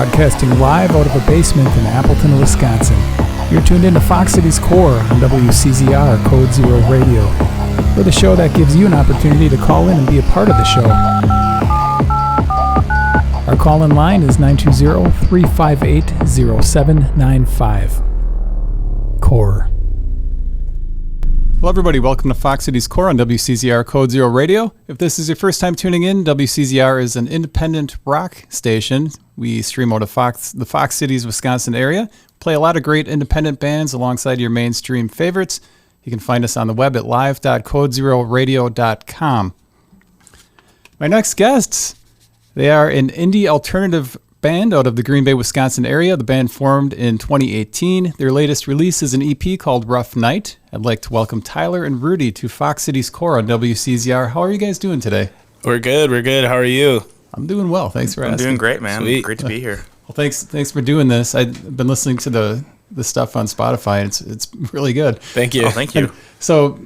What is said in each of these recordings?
broadcasting live out of a basement in Appleton, Wisconsin. You're tuned into Fox Cities Core on WCZR Code Zero Radio. We're the show that gives you an opportunity to call in and be a part of the show. Our call-in line is 920-358-0795. Core. Hello everybody, welcome to Fox Cities Core on WCZR Code Zero Radio. If this is your first time tuning in, WCZR is an independent rock station. We stream out of the Fox Cities, Wisconsin area. Play a lot of great independent bands alongside your mainstream favorites. You can find us on the web at live.codezeroradio.com. My next guests, they are an indie alternative band out of the Green Bay, Wisconsin area. The band formed in 2018. Their latest release is an EP called Rough Night. I'd like to welcome Tyler and Rudy to Fox Cities Core on WCZR. How are you guys doing today? We're good. How are you? I'm doing well. Thanks for asking. I'm doing great, man. Sweet. Great to be here. Well, thanks for doing this. I've been listening to the stuff on Spotify, and it's really good. Thank you. Oh, thank you. So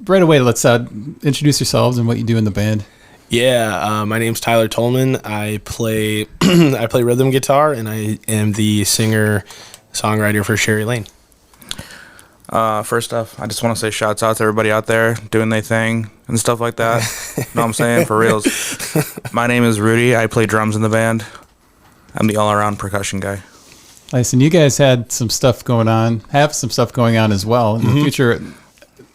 right away, let's introduce yourselves and what you do in the band. Yeah, my name's Tyler Tolman. I play rhythm guitar, and I am the singer-songwriter for Sherrylane. First off, I just want to say shouts out to everybody out there doing their thing and stuff like that. Know what I'm saying? For reals. My name is Rudy. I play drums in the band. I'm the all-around percussion guy. Nice. And you guys have some stuff going on as well. In the future,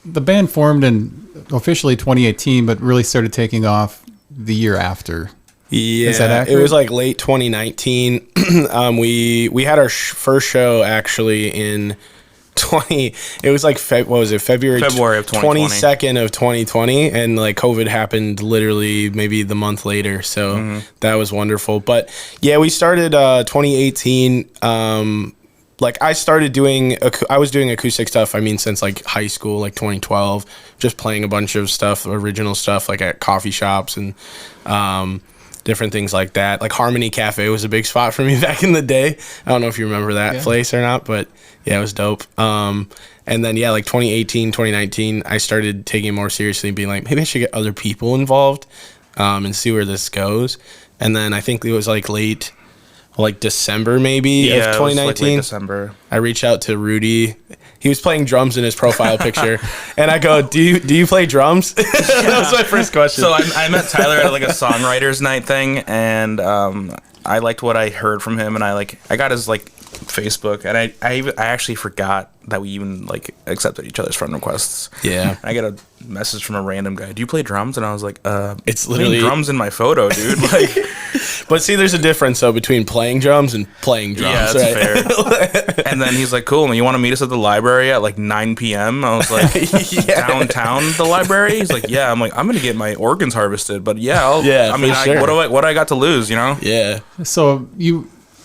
the band formed in officially 2018, but really started taking off the year after. Yeah, is that accurate? It was like late 2019. We had our first show actually in it was like February of 2020. 22nd of 2020, and like COVID happened literally maybe the month later, so that was wonderful. But yeah, we started 2018. Like I was doing acoustic stuff, since like high school, like 2012, just playing a bunch of stuff, original stuff, like at coffee shops and different things like that. Like Harmony Cafe was a big spot for me back in the day. I don't know if you remember that place or not, but yeah, it was dope. And then, yeah, like 2018, 2019, I started taking it more seriously and being like, maybe I should get other people involved and see where this goes. And then I think it was like late December maybe of 2019. It was like late December. I reached out to Rudy. He was playing drums in his profile picture, and I go, "Do you play drums?" That was my first question. So I met Tyler at like a songwriters night thing, and I liked what I heard from him, and I got his like Facebook, and I actually forgot that we even like accepted each other's friend requests. Yeah, I get a message from a random guy. Do you play drums? And I was like, it's literally drums in my photo, dude. Like, but see, there's a difference though between playing drums and playing drums. Yeah, that's right? fair. And then he's like, cool, you want to meet us at the library at like 9 p.m.? I was like, downtown the library? He's like, yeah. I'm like, I'm gonna get my organs harvested, but yeah, sure. What do I got to lose, you know? Yeah. So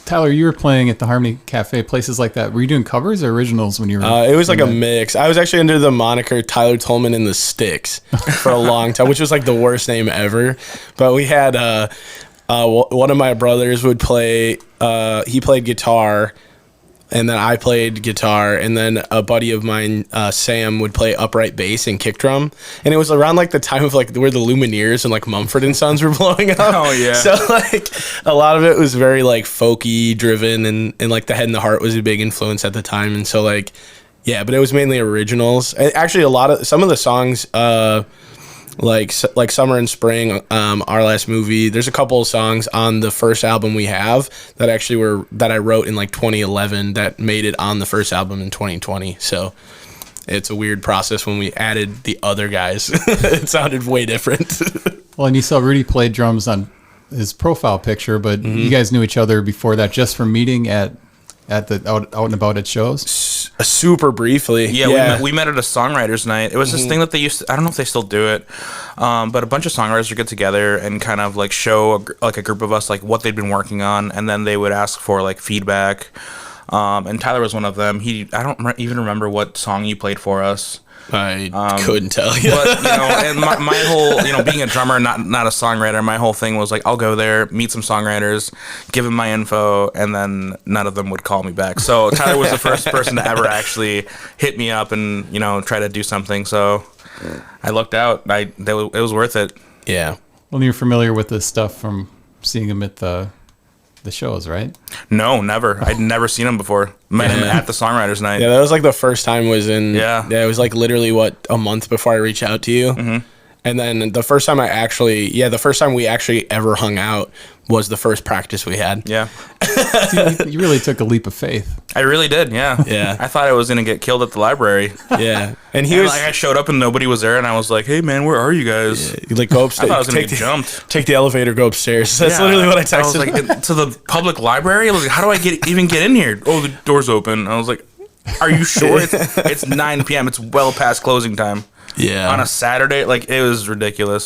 Tyler, you were playing at the Harmony Cafe, places like that. Were you doing covers or originals when you were? It was like a mix. I was actually under the moniker Tyler Tolman and the Sticks for a long time, which was like the worst name ever. But we had one of my brothers would play. He played guitar, and then I played guitar, and then a buddy of mine, Sam, would play upright bass and kick drum. And it was around like the time of like where the Lumineers and like Mumford and Sons were blowing up. Oh yeah. So like a lot of it was very like folky driven, and like the Head and the Heart was a big influence at the time. And so like, yeah, but it was mainly originals. And actually, some of the songs, like Summer and Spring, Our Last Movie, there's a couple of songs on the first album we have that actually that I wrote in like 2011 that made it on the first album in 2020. So it's a weird process when we added the other guys. It sounded way different. Well, and you saw Rudy play drums on his profile picture, but you guys knew each other before that just from meeting at the out and about at shows? Super briefly. Yeah. We met at a songwriters night. It was this thing that they used to, I don't know if they still do it, but a bunch of songwriters would get together and kind of like show a group of us like what they'd been working on, and then they would ask for like feedback. And Tyler was one of them. I don't even remember what song you played for us. I couldn't tell you. But, and my whole, being a drummer, not a songwriter, my whole thing was like, I'll go there, meet some songwriters, give them my info, and then none of them would call me back. So Tyler was the first person to ever actually hit me up and, try to do something. So I looked out. It was worth it. Yeah. Well, you're familiar with this stuff from seeing him at the the shows, right? No, never. I'd never seen him before. Met him at the Songwriters Night. Yeah, that was like the first time was in. Yeah. It was like literally a month before I reached out to you. Mm-hmm. And then the first time the first time we actually ever hung out was the first practice we had. Yeah. See, you really took a leap of faith. I really did, yeah. Yeah. I thought I was going to get killed at the library. Yeah. And I showed up and nobody was there, and I was like, hey, man, where are you guys? Yeah, you like go upstairs. I thought I was going to get jumped. Take the elevator, go upstairs. That's literally what I texted. I was like, to the public library? I was like, how do I even get in here? Oh, the door's open. I was like, are you sure? It's 9 p.m. It's well past closing time. Yeah. On a Saturday, like, it was ridiculous.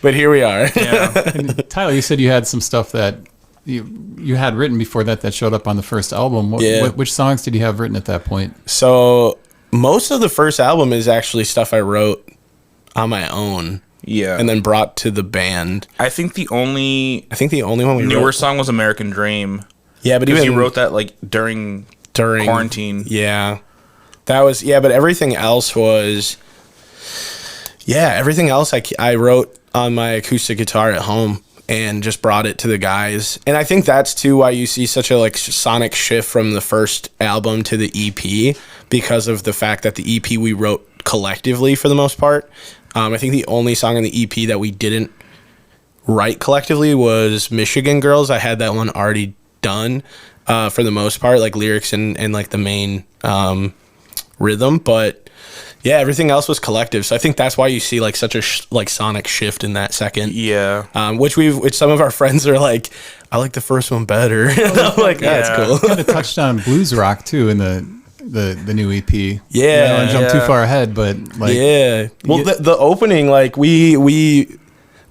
But here we are. Yeah. And Tyler, you said you had some stuff that you had written before that showed up on the first album. Which songs did you have written at that point? So most of the first album is actually stuff I wrote on my own. Yeah. And then brought to the band. I think the only one we newer wrote song was American Dream. Yeah, but even you wrote that like during quarantine. Yeah. That was, but everything else was, everything else I wrote on my acoustic guitar at home and just brought it to the guys. And I think that's too why you see such a like sonic shift from the first album to the EP, because of the fact that the EP we wrote collectively for the most part. I think the only song on the EP that we didn't write collectively was Michigan Girls. I had that one already done for the most part, like lyrics and like the main rhythm, but everything else was collective. So I think that's why you see like such a sonic shift in that second. Yeah. Which some of our friends are like, I like the first one better. I'm like, that's cool. Kind of touched on blues rock too in the new EP. Yeah. I don't want to jump too far ahead, but like Well, the opening, like we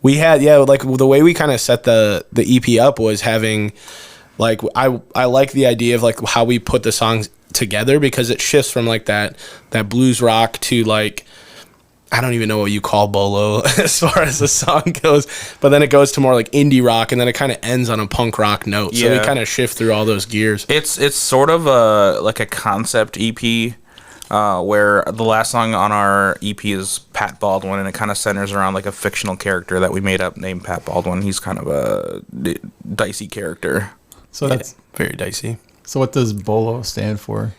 had like the way we kind of set the EP up was having like I like the idea of like how we put the songs together, because it shifts from like that blues rock to like, I don't even know what you call B.O.L.O as far as the song goes, but then it goes to more like indie rock, and then it kind of ends on a punk rock note. So we kind of shift through all those gears. It's sort of a concept EP, where the last song on our EP is Pat Baldwin, and it kind of centers around like a fictional character that we made up named Pat Baldwin. He's kind of a dicey character. So that's very dicey. So what does B.O.L.O stand for?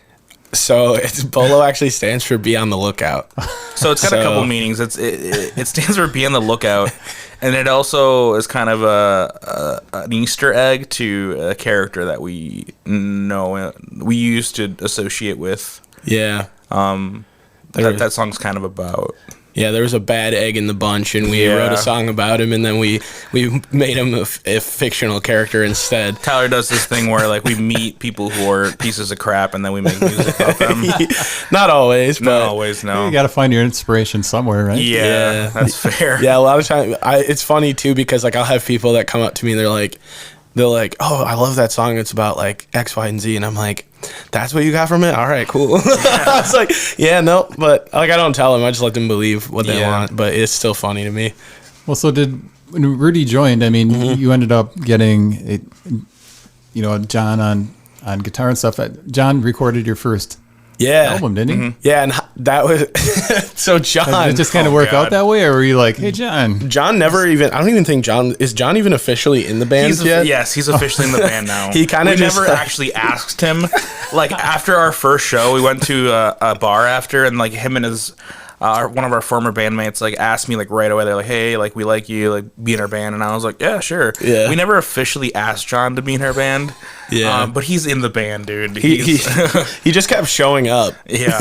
So B.O.L.O actually stands for Be on the Lookout. So it's got a couple meanings. It stands for Be on the Lookout, and it also is kind of an Easter egg to a character that we used to associate with. Yeah. That song's kind of about. Yeah, there was a bad egg in the bunch, and we wrote a song about him, and then we made him a fictional character instead. Tyler does this thing where like we meet people who are pieces of crap, and then we make music about them. Not always, but not always. No, you got to find your inspiration somewhere, right? Yeah, that's fair. Yeah, a lot of times it's funny too, because like I'll have people that come up to me and they're like, oh, I love that song. It's about like X, Y, and Z, and I'm like, that's what you got from it? All right, cool. I was like, yeah, no, but like I don't tell them. I just let them believe what they want. But it's still funny to me. Well, so when Rudy joined, I mean, you ended up getting John on guitar and stuff. John recorded your first album, didn't he? Mm-hmm. Yeah, and that was so John. Did it just kind of work out that way, or were you like, hey, John? John never even. I don't even think John is even officially in the band yet. Yes, he's officially in the band now. He kind of never actually asked him. Like after our first show, we went to a bar after, and like him and his. One of our former bandmates like asked me like right away. They're like, "Hey, like we like you, like be in our band," and I was like, "Yeah, sure." Yeah. We never officially asked John to be in our band. Yeah, but he's in the band, dude. He just kept showing up. Yeah.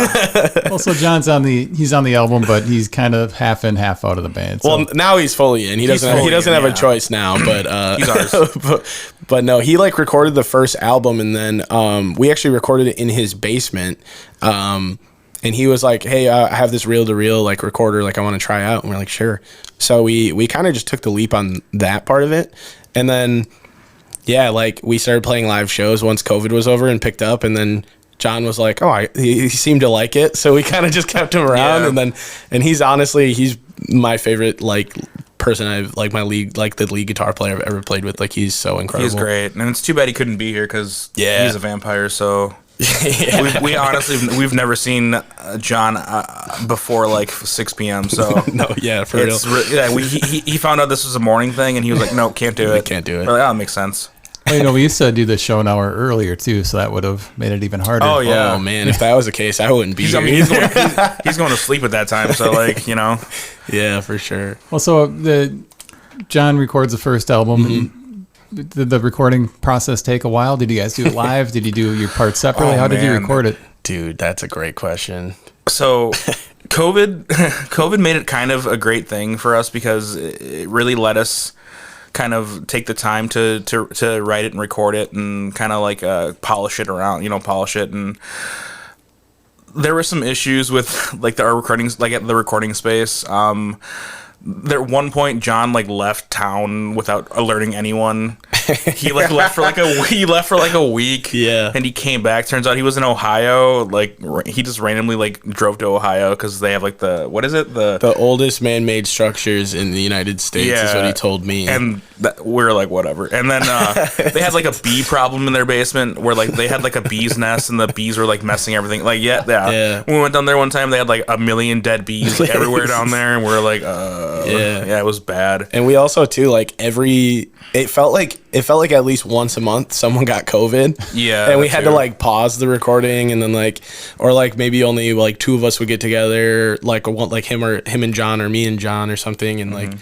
Also, John's on the album, but he's kind of half in, half out of the band. So. Well, now he's fully in. He doesn't have a choice now, but he's ours. but no, he like recorded the first album, and then we actually recorded it in his basement. And he was like, hey, I have this reel-to-reel like recorder, like I want to try out. And we're like, sure. So we kind of just took the leap on that part of it. And then, like we started playing live shows once COVID was over and picked up. And then John was like, he seemed to like it. So we kind of just kept him around. Yeah. And he's my favorite, like, person I've like the lead guitar player I've ever played with. Like, he's so incredible. He's great. And it's too bad he couldn't be here because he's a vampire. So... we honestly we've never seen John before like 6 p.m. So for real. He found out this was a morning thing and he was like, no, can't do it. Can't do it. We're like, that makes sense. Well, we used to do the show an hour earlier too, so that would have made it even harder. Oh yeah, man! If that was the case, I wouldn't be here. He's going to sleep at that time, so Yeah, for sure. Well, so John records the first album. Did the recording process take a while? Did you guys do it live? Did you do your parts separately? How did you record it? Dude, that's a great question. So COVID made it kind of a great thing for us because it really let us kind of take the time to write it and record it and kind of polish it around, polish it. And there were some issues with our recordings, at the recording space. There at one point John left town without alerting anyone. He left for a week. Yeah. And he came back. Turns out he was in Ohio. He just randomly drove to Ohio because they have the oldest man-made structures in the United States is what he told me. And we're whatever. And then they had a bee problem in their basement where they had a bee's nest and the bees were messing everything. Yeah. When we went down there one time, they had a million dead bees everywhere down there, and we're yeah, it was bad. And we also too it felt like at least once a month someone got COVID. Yeah. And we had to pause the recording, and then or maybe only two of us would get together, him and John or me and John or something, and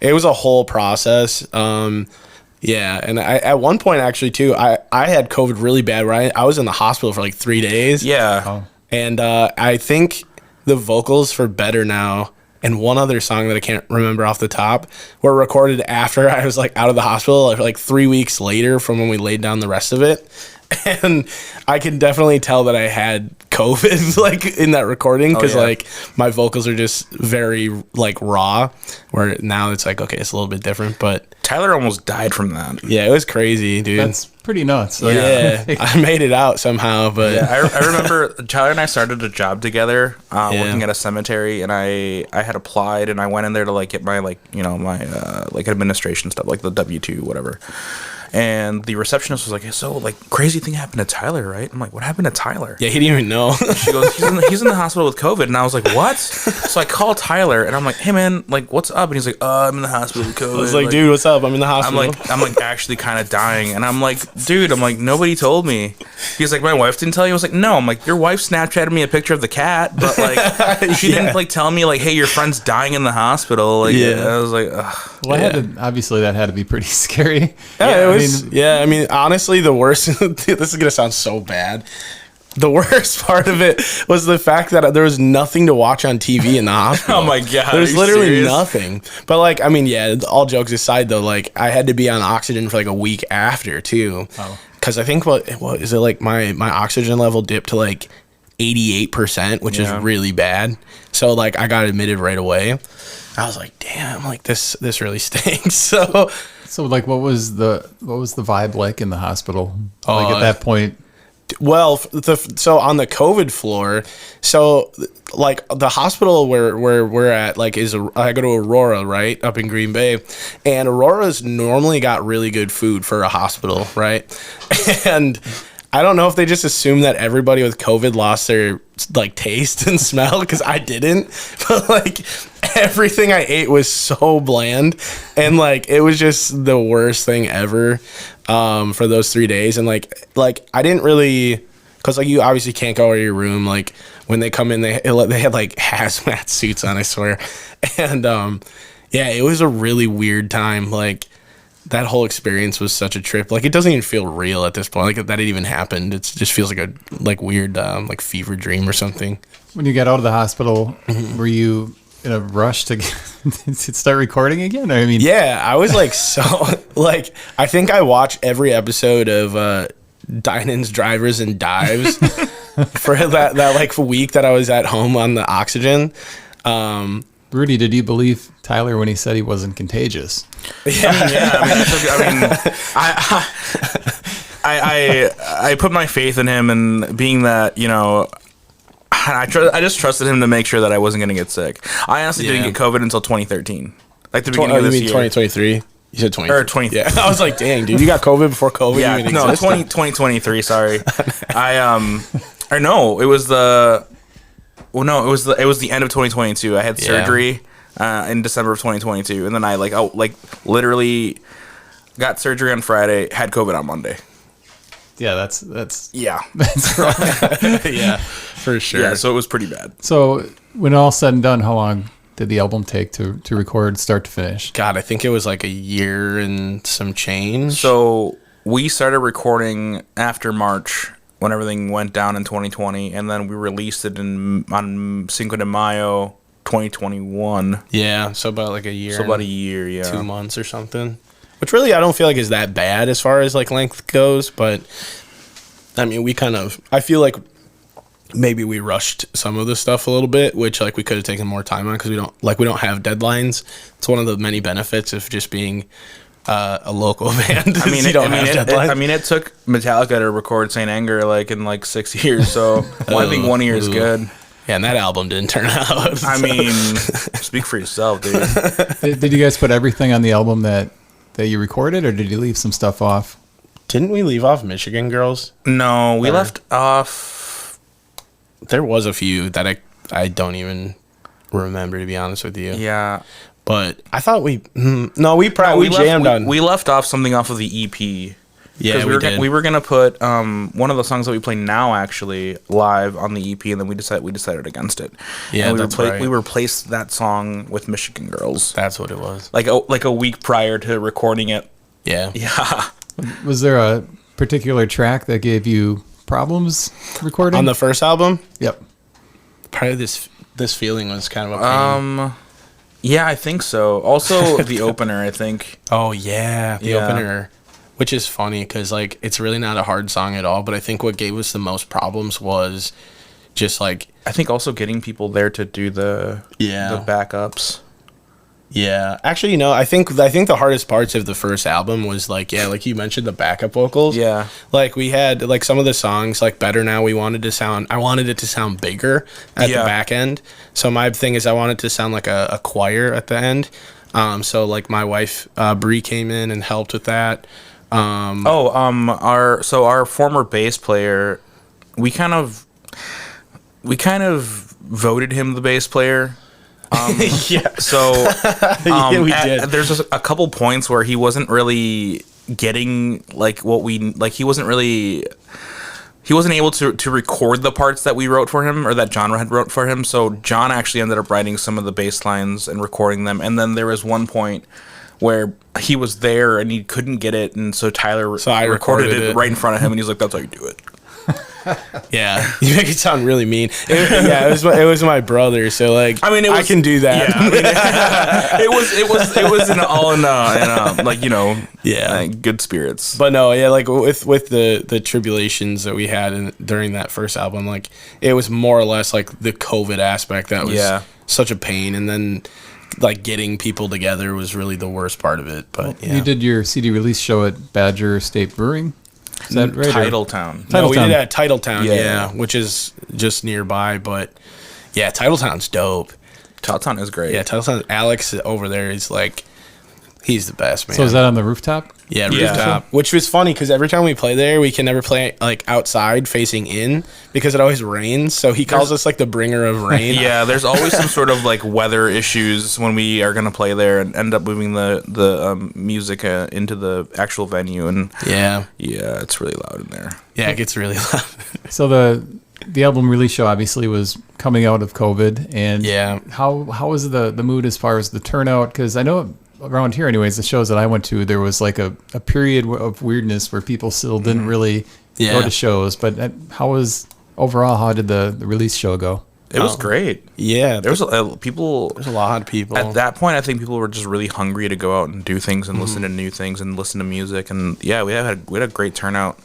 it was a whole process. Yeah, and I at one point actually too, I had COVID really bad where I was in the hospital for 3 days. Yeah. Oh. And I think the vocals for Better Now and one other song that I can't remember off the top were recorded after I was out of the hospital, 3 weeks later from when we laid down the rest of it. And I can definitely tell that I had COVID in that recording because my vocals are just very raw, where now it's okay, it's a little bit different. But Tyler almost died from that. Yeah, it was crazy, dude. That's pretty nuts. Yeah, I made it out somehow, but yeah, I remember Tyler and I started a job together, working at a cemetery, and I had applied, and I went in there to get my my administration stuff, the W-2, whatever. And the receptionist was like, so crazy thing happened to Tyler, right? I'm like, what happened to Tyler? Yeah, he didn't even know. She goes, he's in the hospital with COVID. And I was like, what? So I call Tyler and I'm like, hey man, what's up? And he's like, I'm in the hospital with COVID. I was like, dude, what's up? I'm in the hospital. I'm actually kind of dying. And I'm like, dude, nobody told me. He's like, my wife didn't tell you? I was like, no. I'm like, your wife Snapchatted me a picture of the cat, but she didn't tell me hey, your friend's dying in the hospital. I was like, ugh. Well, obviously that had to be pretty scary. Yeah, it was. I mean, honestly, the worst. This is gonna sound so bad. The worst part of it was the fact that there was nothing to watch on TV in the hospital. Oh my god, there's literally nothing. But I mean, yeah. All jokes aside, though, I had to be on oxygen for a week after too, because I think what is it my oxygen level dipped to 88%, which is really bad. So I got admitted right away. I was like, damn, this really stinks. So what was the vibe like in the hospital? At that point? Well, so on the COVID floor, so the hospital where we're at, is I go to Aurora, right, up in Green Bay, and Aurora's normally got really good food for a hospital, right? And I don't know if they just assume that everybody with COVID lost their taste and smell, because I didn't. But everything I ate was so bland, and it was just the worst thing ever for those 3 days. And I didn't really, because you obviously can't go out of your room. When they come in, they had hazmat suits on, I swear. And yeah, it was a really weird time. That whole experience was such a trip. It doesn't even feel real at this point. That it even happened. It just feels like a weird fever dream or something. When you got out of the hospital, were you in a rush to start recording again? I mean, yeah, I was so I think I watched every episode of Dine-Ins, Drivers, and Dives for that week that I was at home on the oxygen. Rudy, did you believe Tyler when he said he wasn't contagious? Yeah. I put my faith in him, and being that, I just trusted him to make sure that I wasn't going to get sick. I honestly didn't get COVID until 2013, the beginning of this year. 2023? You said 20. Or 20. Yeah. I was like, dang, dude, you got COVID before COVID even existed? 2023. Sorry. Or no, it was the. Well, no, it was the end of 2022. I had surgery in December of 2022, and then I literally got surgery on Friday, had COVID on Monday. Yeah, that's yeah, that's right. Yeah, for sure. Yeah, so it was pretty bad. So when all said and done, how long did the album take to record start to finish? God, I think it was like a year and some change. So we started recording after March when everything went down in 2020, and then we released it on Cinco de Mayo 2021. Yeah, so about like a year. So about a year, yeah. 2 months or something. Which really I don't feel like is that bad as far as like length goes, but I mean I feel like maybe we rushed some of the stuff a little bit, which like we could have taken more time on because we don't have deadlines. It's one of the many benefits of just being a local band. I mean, it took Metallica to record Saint Anger like in like 6 years, so I think 1 year is good. Yeah, and that album didn't turn out. I mean, speak for yourself, dude. Did you guys put everything on the album that you recorded, or did you leave some stuff off? Didn't we leave off Michigan Girls? No, we left off. There was a few that I don't even remember, to be honest with you. Yeah, but I thought we jammed on. We left off something off of the EP. Yeah, we were gonna put one of the songs that we play now actually live on the EP, and then we decided against it. Yeah, and right. We replaced that song with Michigan Girls. That's what it was. Like a week prior to recording it. Yeah. Yeah. Was there a particular track that gave you problems recording on the first album? Yep. Probably this feeling was kind of a pain. Yeah, I think so. Also, the opener, I think. Oh yeah, the opener. Which is funny because, like, it's really not a hard song at all. But I think what gave us the most problems was just, like... I think also getting people there to do the backups. Yeah. Actually, I think the hardest parts of the first album was, like you mentioned, the backup vocals. Yeah. Like, we had, like, some of the songs, like, Better Now, I wanted it to sound bigger at the back end. So my thing is I wanted to sound like a choir at the end. So, like, my wife, Bree, came in and helped with that. Our former bass player, we kind of voted him the bass player. Yeah. So we did. There's a couple points where he wasn't really getting like what we like. He wasn't able to record the parts that we wrote for him or that John had wrote for him. So John actually ended up writing some of the bass lines and recording them. And then there was one point where he was there and he couldn't get it, and so I recorded it right in front of him, and he's like, "That's how you do it." Yeah, you make it sound really mean. It was my brother, so like, I mean, I can do that. Yeah, I mean, it was all in like good spirits. But no, yeah, like with the tribulations that we had during that first album, like it was more or less like the COVID aspect that was such a pain, and then like getting people together was really the worst part of it. But you did your CD release show at Badger State Brewing. Is that right? Titletown. No, we did it at Titletown, which is just nearby. But yeah, Titletown's dope. Titletown is great. Yeah, Titletown. Alex over there is like, he's the best, man. So is that on the rooftop? Yeah, rooftop. Which was funny because every time we play there, we can never play like outside facing in because it always rains. So he calls us like the bringer of rain. Yeah, there's always some sort of like weather issues when we are gonna play there and end up moving the music into the actual venue. And yeah, it's really loud in there. Yeah, it gets really loud. So the album release show obviously was coming out of COVID, and how was the mood as far as the turnout? Because I know around here anyways, the shows that I went to, there was like a period of weirdness where people still didn't really go to shows. But how did the release show go? It was great. Yeah, there was people. There's a lot of people at that point. I think people were just really hungry to go out and do things and listen to new things and listen to music. And we had a great turnout.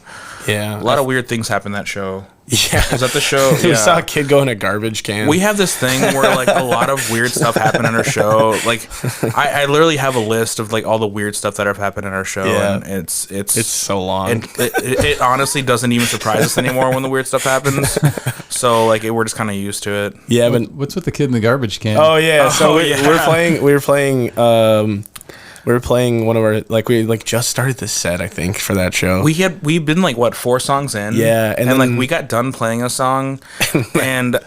Yeah, a lot of weird things happened that show. Yeah, was that the show? We saw a kid go in a garbage can. We have this thing where like a lot of weird stuff happened in our show. Like, I literally have a list of like all the weird stuff that have happened in our show, and it's so long. And it honestly doesn't even surprise us anymore when the weird stuff happens. So like we're just kind of used to it. Yeah, but what's with the kid in the garbage can? Oh yeah, so we were playing one of our we just started the set, I think, for that show. We've been like 4 songs in. Yeah, and then we got done playing a song and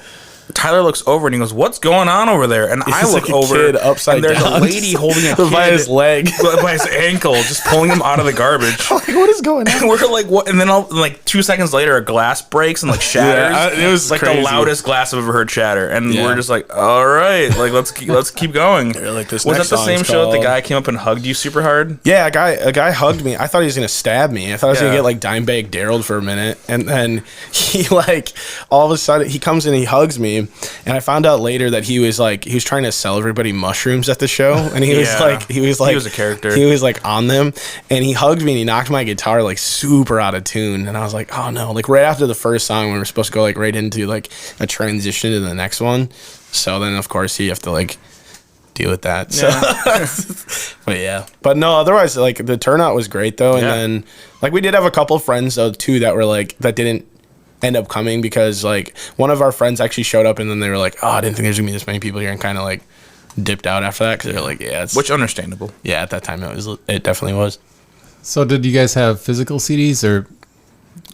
Tyler looks over and he goes, "What's going on over there?" And I look over, kid upside and there's down. a lady holding a kid by his leg, by his ankle, just pulling him out of the garbage. Like, what is going on? And we're like, "What?" And then, like 2 seconds later, a glass breaks and like shatters. It was like crazy. the loudest glass I've ever heard shatter. And Yeah. we're just like, "All right, like let's keep going." Like, this was next that the same song's show that the called- guy came up and hugged you super hard? Yeah, a guy hugged me. I thought he was gonna stab me. I thought I was gonna get like Dimebag Darrelled for a minute, and then he like all of a sudden he comes in and he hugs me, and I found out later that he was trying to sell everybody mushrooms at the show, and he was a character. He was like on them, and he hugged me and he knocked my guitar like super out of tune, and I was like, oh no! Like right after the first song, when we were supposed to go like right into like a transition to the next one, so then of course you have to like deal with that. So, but no, otherwise like the turnout was great though, and then like we did have a couple friends though too that were like that didn't end up coming because like one of our friends actually showed up and then they were like, oh, I didn't think there's gonna be this many people here, and kind of like dipped out after that because they're like, which understandable. Yeah, at that time it definitely was. So did you guys have physical CDs or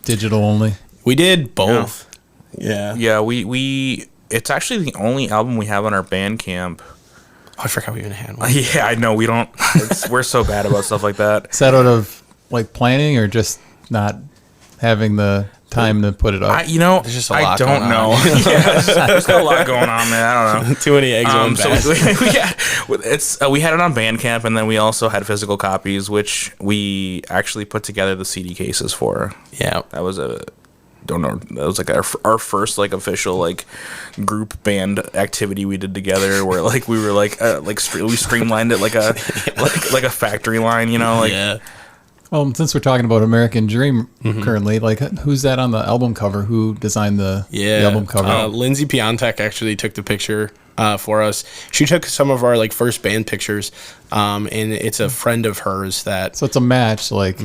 digital only? We did both. Yeah. We it's actually the only album we have on our Bandcamp. Oh, I forgot we even had one. Yeah, I know we don't. We're so bad about stuff like that. Is that out of like planning or just not having the time to put it up? There's just a lot I don't going know. on. There's got a lot going on, man. I don't know. Too many eggs in one basket. We had it on Bandcamp, and then we also had physical copies, which we actually put together the CD cases for. Yeah, that was that was like our first like official like group band activity we did together, where like we were we streamlined it like a factory line, yeah. Well, since we're talking about American Dream currently, like who's that on the album cover? Who designed the album cover? Lindsay Piontek actually took the picture for us. She took some of our like first band pictures, and it's a friend of hers that. So it's a match, like.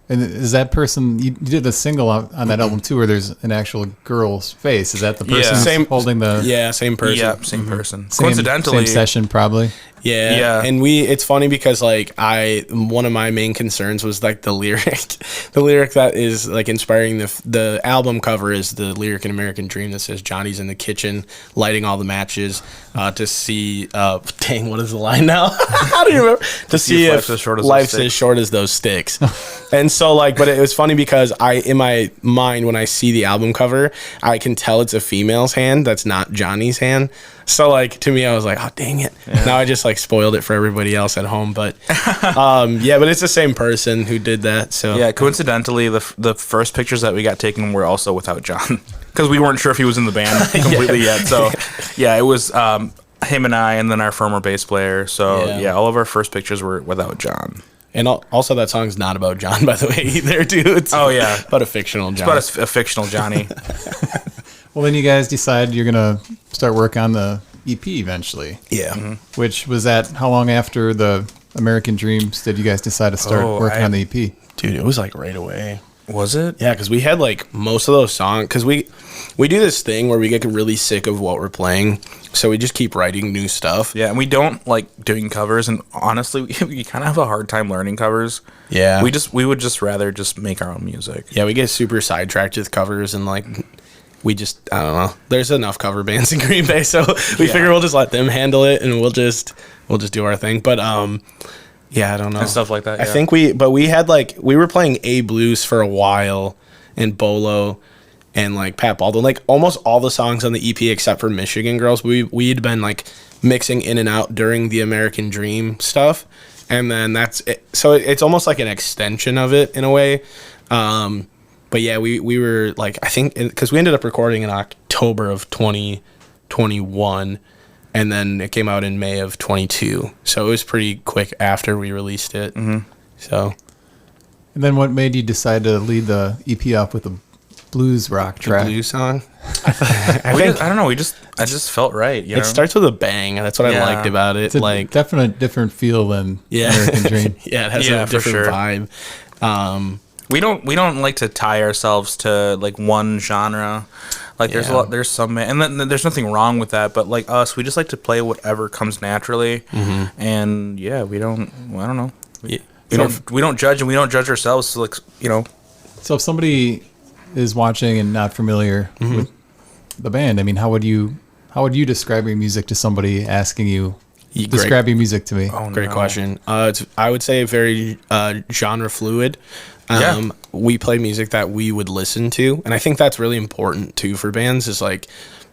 And is that person, you did a single on that album too, where there's an actual girl's face? Is that the person holding the... Yeah, same person. Yeah, same person. Coincidentally... Same session, probably. Yeah. And it's funny because like one of my main concerns was like the lyric that is like inspiring the album cover is the lyric in American Dream that says Johnny's in the kitchen lighting all the matches to see dang, what is the line now? How do you remember? To see if life's as short as those sticks. And so like, but it was funny because in my mind when I see the album cover, I can tell it's a female's hand that's not Johnny's hand. So like to me, I was like, oh dang it! Yeah. Now I just like spoiled it for everybody else at home. But but it's the same person who did that. So yeah, coincidentally, the first pictures that we got taken were also without John because we weren't sure if he was in the band completely yet. So yeah, it was him and I, and then our former bass player. So yeah, all of our first pictures were without John. And also, that song's not about John, by the way, either, dude. It's about a fictional John. It's about a fictional Johnny. Well, then you guys decide you're going to start work on the EP eventually. Yeah. Mm-hmm. Which was that, how long after the American Dreams did you guys decide to start working on the EP? Dude, it was like right away. Was it? Yeah, because we had like most of those songs, because we do this thing where we get really sick of what we're playing, so we just keep writing new stuff. Yeah, and we don't like doing covers, and honestly, we kind of have a hard time learning covers. Yeah. We would just rather just make our own music. Yeah, we get super sidetracked with covers, and like we just, I don't know. There's enough cover bands in Green Bay, so we figure we'll just let them handle it, and we'll just do our thing. But yeah, I don't know. And stuff like that. Yeah. I think we were playing A Blues for a while, and B.O.L.O. and like Pat Baldwin, like almost all the songs on the EP except for Michigan Girls, we'd been like mixing in and out during the American Dream stuff, and then that's it. So it's almost like an extension of it in a way. But yeah, we were like, I think because we ended up recording in October of 2021. And then it came out in May of 22. So it was pretty quick after we released it. Mm-hmm. So. And then what made you decide to lead the EP off with a blues rock track? The blues song? I don't know. I just felt right. It starts with a bang. That's what I liked about it. It's a like definite different feel than American Dream. Yeah, it has a different vibe. We don't like to tie ourselves to like one genre. Like there's some, and then there's nothing wrong with that. But like us, we just like to play whatever comes naturally. Mm-hmm. And yeah, I don't know. We don't judge, and we don't judge ourselves. So like, So if somebody is watching and not familiar with the band? I mean, how would you describe your music to somebody asking you? Describe your music to me. Oh, great question. I would say very genre fluid. We play music that we would listen to, and I think that's really important too for bands. Is like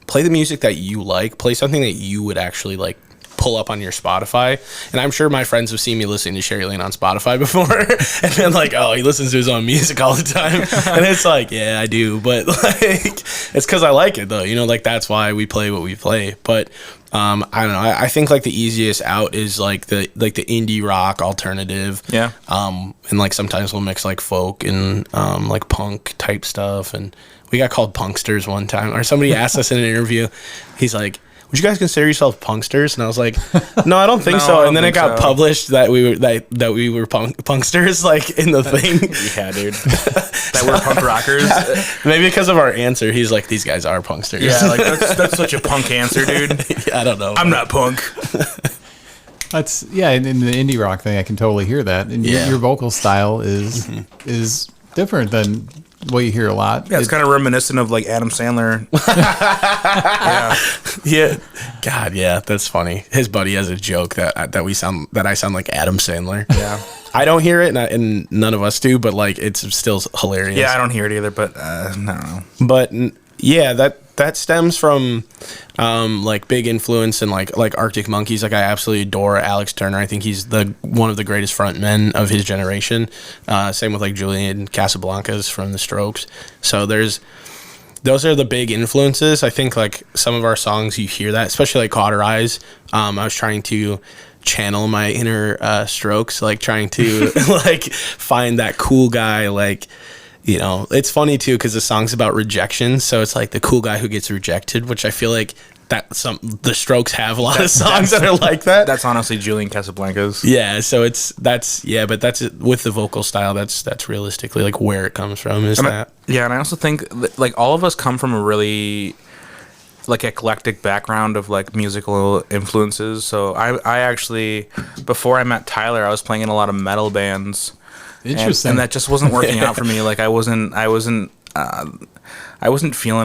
play the music that you like, play something that you would actually like pull up on your Spotify. And I'm sure my friends have seen me listening to Sherrylane on Spotify before, and then like, oh, he listens to his own music all the time, and it's like, yeah, I do, but like it's because I like it though, you know, like that's why we play what we play. But I don't know. I think like the easiest out is like the indie rock alternative. Yeah. And like sometimes we'll mix like folk and like punk type stuff. And we got called punksters one time, or somebody asked us in an interview. He's like, "Would you guys consider yourself punksters?" And I was like, "No, I don't think so." And then it got published that we were punksters, like in the thing. Yeah, dude. That we're punk rockers. Maybe because of our answer, he's like, "These guys are punksters." Yeah, like that's such a punk answer, dude. Yeah, I don't know. I'm not punk. That's in the indie rock thing, I can totally hear that. And your vocal style is different than what you hear a lot. Yeah, it's kind of reminiscent of like Adam Sandler. Yeah. God, yeah, that's funny. His buddy has a joke that I sound like Adam Sandler. Yeah. I don't hear it, and none of us do, but like it's still hilarious. Yeah, I don't hear it either, but I don't know. But yeah, that stems from like big influence and like Arctic Monkeys. Like I absolutely adore Alex Turner. I think he's one of the greatest frontmen of his generation. Same with like Julian Casablancas from The Strokes. So those are the big influences. I think like some of our songs you hear that, especially like Cauterize. I was trying to channel my inner Strokes, like trying to like find that cool guy, like. You know, it's funny too because the song's about rejection, so it's like the cool guy who gets rejected, which I feel like the Strokes have a lot of songs that are like that. That's honestly Julian Casablancas. Yeah, so that's with the vocal style. That's realistically like where it comes from. And I also think that, like all of us come from a really like eclectic background of like musical influences. So I actually before I met Tyler, I was playing in a lot of metal bands. Interesting. And that just wasn't working out for me. Like I wasn't feeling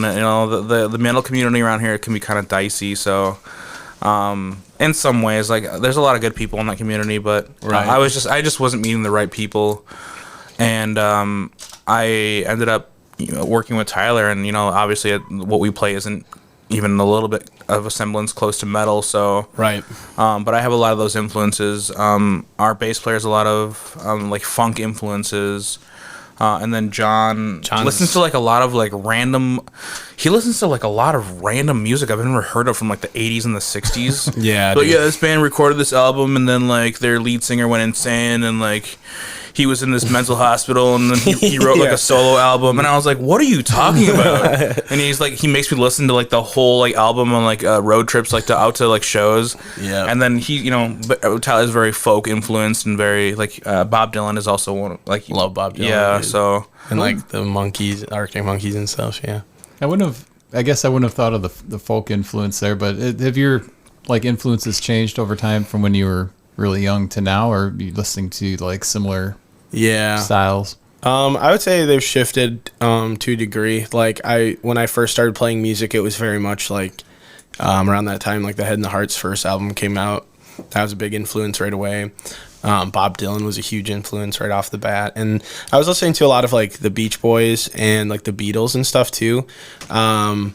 it. You know, the metal community around here can be kind of dicey. So, in some ways, like there's a lot of good people in that community, but I just wasn't meeting the right people, and I ended up working with Tyler, and obviously what we play isn't even a little bit of a semblance close to metal, so right. But I have a lot of those influences. Our bass player has a lot of like funk influences, and then John listens to like a lot of like random. He listens to like a lot of random music I've never heard of from like the 80s and the 60s. Yeah, but this band recorded this album, and then like their lead singer went insane, and like he was in this mental hospital, and then he wrote like a solo album, and I was like, what are you talking about? And he's like, he makes me listen to like the whole like album on like road trips, like out to like shows. Yeah. And then he, Tyler's very folk influenced and very like Bob Dylan is also one of, like, love Bob Dylan. Yeah. Dude. So and like the Monkeys, Arctic Monkeys and stuff. Yeah. I guess I wouldn't have thought of the folk influence there, but have your like influences changed over time from when you were really young to now, or are you listening to like similar styles? I would say they've shifted to a degree. Like when I first started playing music, it was very much like around that time, like the Head and the Heart's first album came out. That was a big influence right away. Bob Dylan was a huge influence right off the bat, and I was listening to a lot of like the Beach Boys and like the Beatles and stuff too. And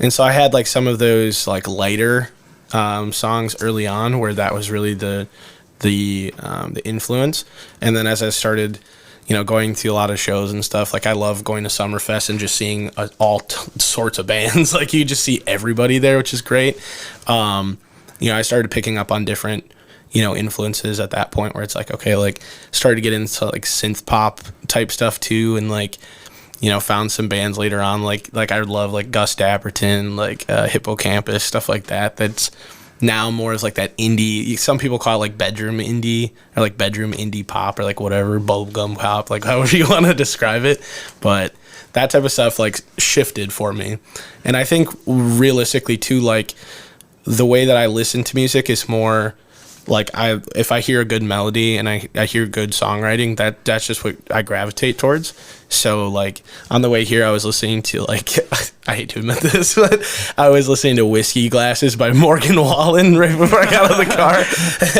so I had like some of those like lighter songs early on where that was really the influence. And then as I started going to a lot of shows and stuff, like I love going to Summerfest and just seeing all sorts of bands. Like you just see everybody there, which is great. I started picking up on different influences at that point where it's like, okay, like started to get into like synth pop type stuff too, and like found some bands later on, like I love like Gus Dapperton, like Hippocampus, stuff like that. That's now more as like that indie. Some people call it like bedroom indie, or like bedroom indie pop, or like whatever, bubblegum pop, like however you want to describe it. But that type of stuff like shifted for me, and I think realistically too, like the way that I listen to music is more like if I hear a good melody and I hear good songwriting, that's just what I gravitate towards. So like on the way here, I was listening to like I hate to admit this, but I was listening to Whiskey Glasses by Morgan Wallen right before I got out of the car,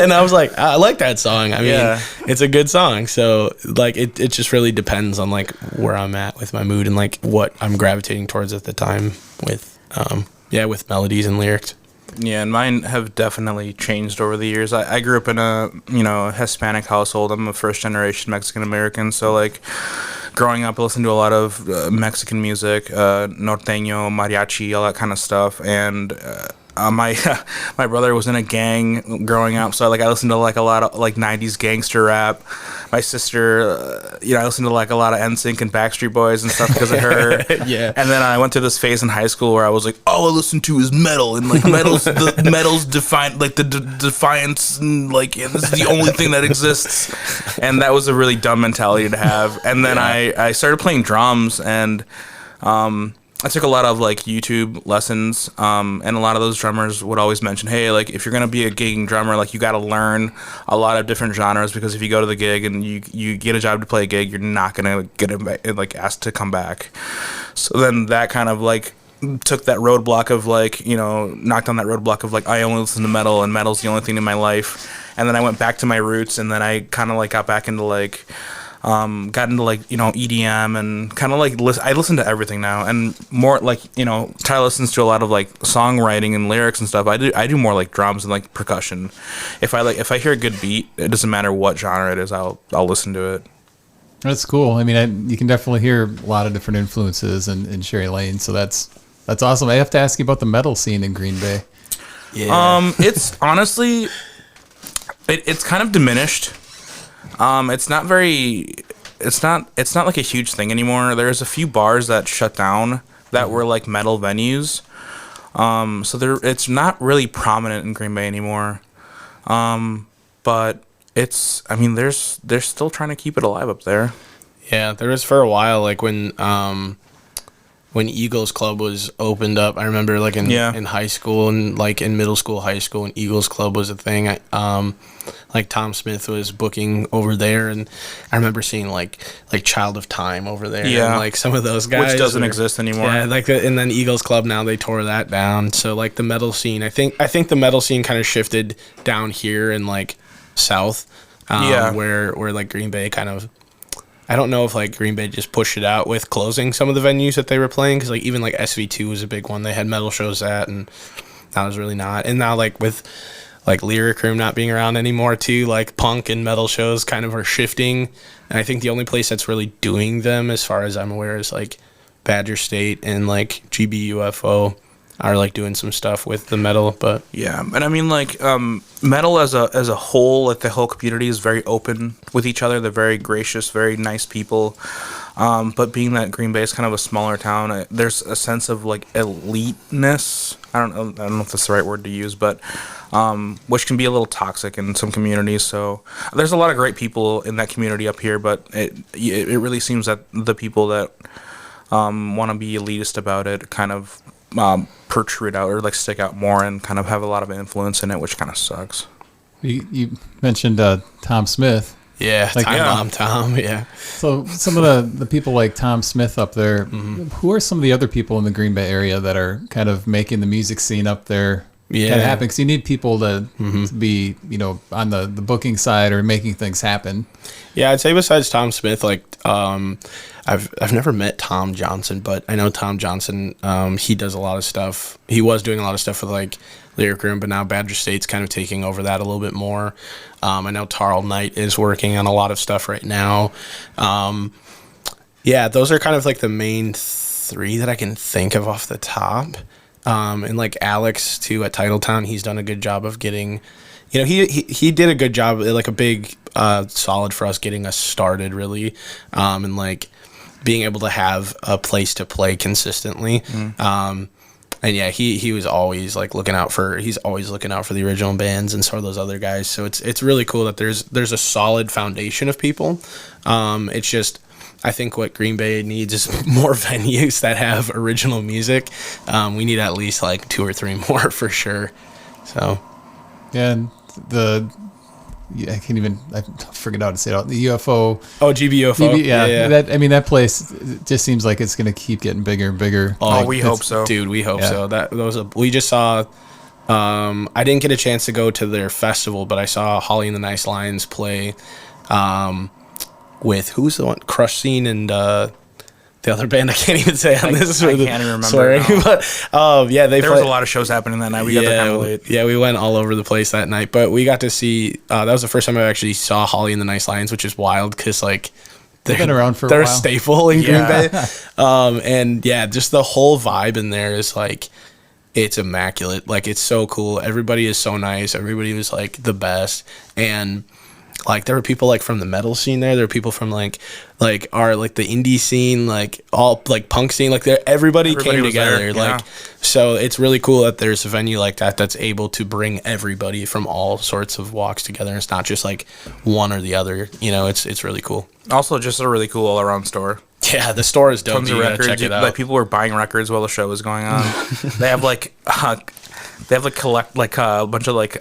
and I was like, I like that song. I mean, it's a good song. So like it just really depends on like where I'm at with my mood and like what I'm gravitating towards at the time with with melodies and lyrics. Yeah, and mine have definitely changed over the years. I grew up in a Hispanic household. I'm a first generation Mexican American, so like growing up, I listened to a lot of Mexican music, norteño, mariachi, all that kind of stuff, and my brother was in a gang growing up, so like I listened to like a lot of like 90s gangster rap. My sister, I listened to like a lot of NSYNC and Backstreet Boys and stuff because of her. Yeah. And then I went through this phase in high school where I was like, all I listen to is metal, and like metal's defiant, like the defiance, and like this is the only thing that exists. And that was a really dumb mentality to have. And then I started playing drums, and I took a lot of like YouTube lessons, and a lot of those drummers would always mention, hey, like if you're gonna be a gigging drummer, like you got to learn a lot of different genres, because if you go to the gig and you get a job to play a gig, you're not gonna get like asked to come back. So then that kind of like took that roadblock of like, knocked on that roadblock of like I only listen to metal and metal's the only thing in my life. And then I went back to my roots, and then I kind of like got back into like EDM, and kind of like I listen to everything now, and more like Ty listens to a lot of like songwriting and lyrics and stuff. I do more like drums and like percussion. If I hear a good beat, it doesn't matter what genre it is, I'll listen to it. That's cool. I mean, you can definitely hear a lot of different influences in Sherry Lane, so that's awesome. I have to ask you about the metal scene in Green Bay. Yeah. It's honestly it's kind of diminished. It's not like a huge thing anymore. There's a few bars that shut down that were like metal venues. So it's not really prominent in Green Bay anymore. But they're still trying to keep it alive up there. Yeah, there was for a while, like when Eagles Club was opened up. I remember like in high school and like in middle school, high school, when Eagles Club was a thing. Like Tom Smith was booking over there, and I remember seeing like Child of Time over there. Yeah, and, like some of those guys, which doesn't exist anymore. Yeah, and then Eagles Club, now they tore that down. So like the metal scene, I think the metal scene kind of shifted down here in like South, where like Green Bay kind of. I don't know if like Green Bay just pushed it out with closing some of the venues that they were playing, because like even like SV2 was a big one. They had metal shows at, and that was really not. And now like with like Lyric Room not being around anymore too, like punk and metal shows kind of are shifting. And I think the only place that's really doing them, as far as I'm aware, is like Badger State and like GBUFO are like doing some stuff with the metal. But yeah, and I mean like metal as a whole, like the whole community is very open with each other. They're very gracious, very nice people. But being that Green Bay is kind of a smaller town, there's a sense of like eliteness. I don't know if that's the right word to use, but which can be a little toxic in some communities. So there's a lot of great people in that community up here, but it really seems that the people that want to be elitist about it kind of protrude out or like stick out more and kind of have a lot of influence in it, which kind of sucks. You mentioned Tom Smith. Yeah, like, Tom. Yeah. So some of the people like Tom Smith up there, who are some of the other people in the Green Bay area that are kind of making the music scene up there kind of happen? Because you need people to be, on the booking side or making things happen. Yeah, I'd say besides Tom Smith, like I've never met Tom Johnson, but I know Tom Johnson. He does a lot of stuff. He was doing a lot of stuff with like Lyric Room, but now Badger State's kind of taking over that a little bit more. I know Tarl Knight is working on a lot of stuff right now. Those are kind of like the main three that I can think of off the top. And like Alex too at Titletown, he's done a good job of getting, he did a good job, like a big solid for us getting us started really, and like being able to have a place to play consistently. And yeah, he was always like he's always looking out for the original bands and some of those other guys. So it's really cool that there's a solid foundation of people. It's just, I think what Green Bay needs is more venues that have original music. We need at least like 2 or 3 more for sure. So yeah, and I forget how to say it. The UFO. Oh, GBUFO. Yeah. That place just seems like it's going to keep getting bigger and bigger. Oh, we hope so. Dude, we hope so. We just saw, I didn't get a chance to go to their festival, but I saw Holly and the Nice Lions play with, who's the one? Crush Scene and the other band I can't even say on this. I can't even remember. Sorry. But there was a lot of shows happening that night. We got there kind of late. Yeah, we went all over the place that night. But we got to see, that was the first time I actually saw Holly and the Nice Lions, which is wild because, like, they've been around for a while. They're a staple in Green Bay. And yeah, just the whole vibe in there is like, it's immaculate. Like, it's so cool. Everybody is so nice. Everybody was like the best. And like, there were people like from the metal scene there. There were people from like our like the indie scene, like all like punk scene. Like everybody came together. Like, so it's really cool that there's a venue like that that's able to bring everybody from all sorts of walks together. It's not just like one or the other. You know, it's really cool. Also, just a really cool all around store. Yeah, the store is dope. Tons of records. Check it out. Like, people were buying records while the show was going on. They have like a bunch of like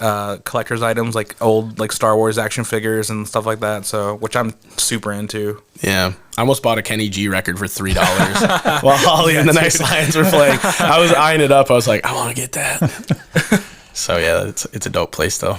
collector's items, like old like Star Wars action figures and stuff like that. So, which I'm super into. Yeah, I almost bought a Kenny G record for $3 while Holly and the Nice Lions were playing. I was eyeing it up. I was like, I want to get that. So yeah, it's a dope place though.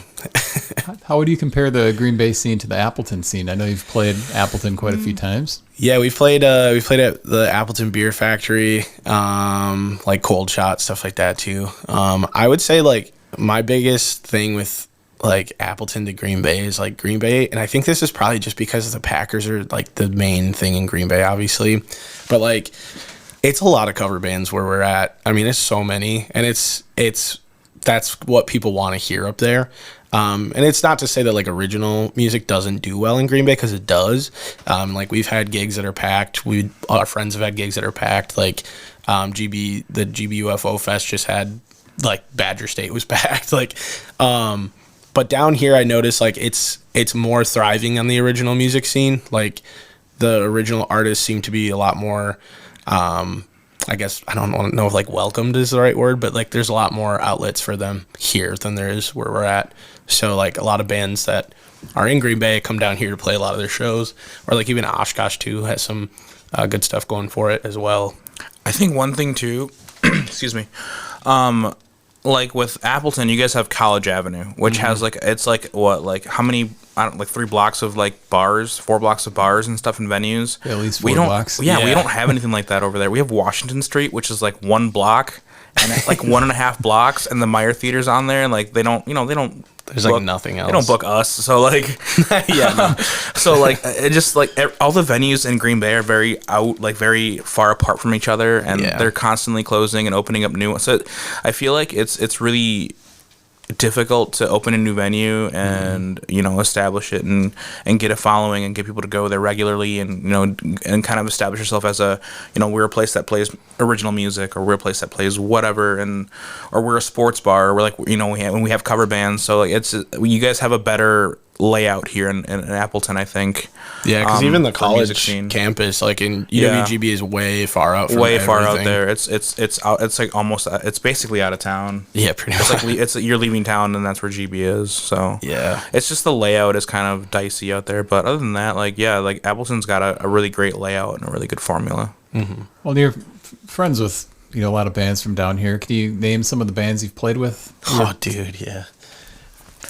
How would you compare the Green Bay scene to the Appleton scene? I know you've played Appleton quite a few times. Yeah, we played at the Appleton Beer Factory, like Cold Shot, stuff like that too. I would say like my biggest thing with like Appleton to Green Bay is like Green Bay, and I think this is probably just because the Packers are like the main thing in Green Bay, obviously, but like it's a lot of cover bands where we're at. I mean, it's so many, and that's what people want to hear up there. And it's not to say that like original music doesn't do well in Green Bay, because it does. Like, we've had gigs that are packed. Our friends have had gigs that are packed. Like the GBUFO Fest just had, like, Badger State was packed. Like, but down here I noticed like it's more thriving on the original music scene. Like, the original artists seem to be a lot more. I guess I don't know if like welcomed is the right word, but like there's a lot more outlets for them here than there is where we're at. So like a lot of bands that are in Green Bay come down here to play a lot of their shows, or like even Oshkosh too has some good stuff going for it as well. I think one thing too, excuse me, like with Appleton, you guys have College Avenue, which has like, it's like what, like how many? I don't, like 3 blocks of like bars, 4 blocks of bars and stuff and venues. Yeah, at least 4 blocks. Yeah, we don't have anything like that over there. We have Washington Street, which is like 1 block, and like 1.5 blocks, and the Meyer Theater's on there, and like they don't. There's like nothing else. They don't book us, so like, yeah. No. So like, it just like all the venues in Green Bay are very very far apart from each other, and they're constantly closing and opening up new ones. So I feel like it's really difficult to open a new venue and establish it and get a following and get people to go there regularly and and kind of establish yourself as a we're a place that plays original music, or we're a place that plays whatever, or we're a sports bar, or we're like we have cover bands. So like you guys have a better layout here in Appleton, I think. Yeah, because even the college campus, like in UWGB, is way far out. Way far out there. It's out. It's like almost. It's basically out of town. Yeah, pretty much. It's like you're leaving town, and that's where GB is. So yeah, it's just the layout is kind of dicey out there. But other than that, like Appleton's got a really great layout and a really good formula. Mm-hmm. Well, you're friends with a lot of bands from down here. Can you name some of the bands you've played with? Oh, dude, yeah.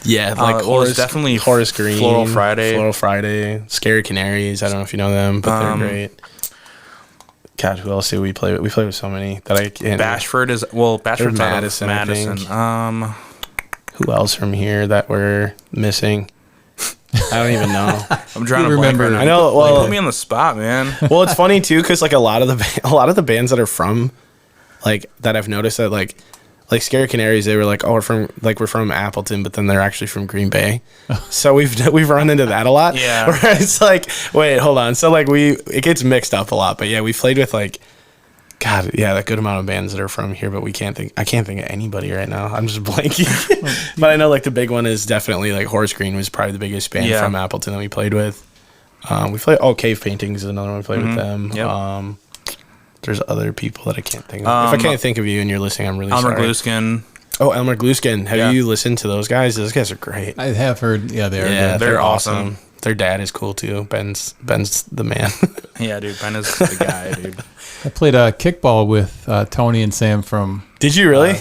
Yeah, like it's definitely Horace Green, Floral Friday, Scary Canaries. I don't know if you know them, but they're great. God, who else do we play with? We play with so many that I can't. Bashford's Madison. Who else from here that we're missing? I don't even know. I'm trying to remember. I know. Well, put me on the spot, man. Well, it's funny too, because like a lot of the bands that are from, like, that I've noticed that like Scary Canaries, they were like, oh, we're from Appleton, but then they're actually from Green Bay. So we've run into that a lot. Yeah. Where it's like, wait, hold on. So like it gets mixed up a lot. But yeah, we played with like, God, yeah, a good amount of bands that are from here, but I can't think of anybody right now. I'm just blanking. But I know like the big one is definitely like Horace Green was probably the biggest band from Appleton that we played with. We played Cave Paintings is another one we played with them. Yep. There's other people that I can't think of. If I can't think of you and you're listening, I'm really sorry. Gluskin. Oh, Elmer Gluskin. Have you listened to those guys? Those guys are great. I have heard. Yeah, they're awesome. Their dad is cool too. Ben's the man. Yeah, dude. Ben is the guy, dude. I played kickball with Tony and Sam from. Did you really?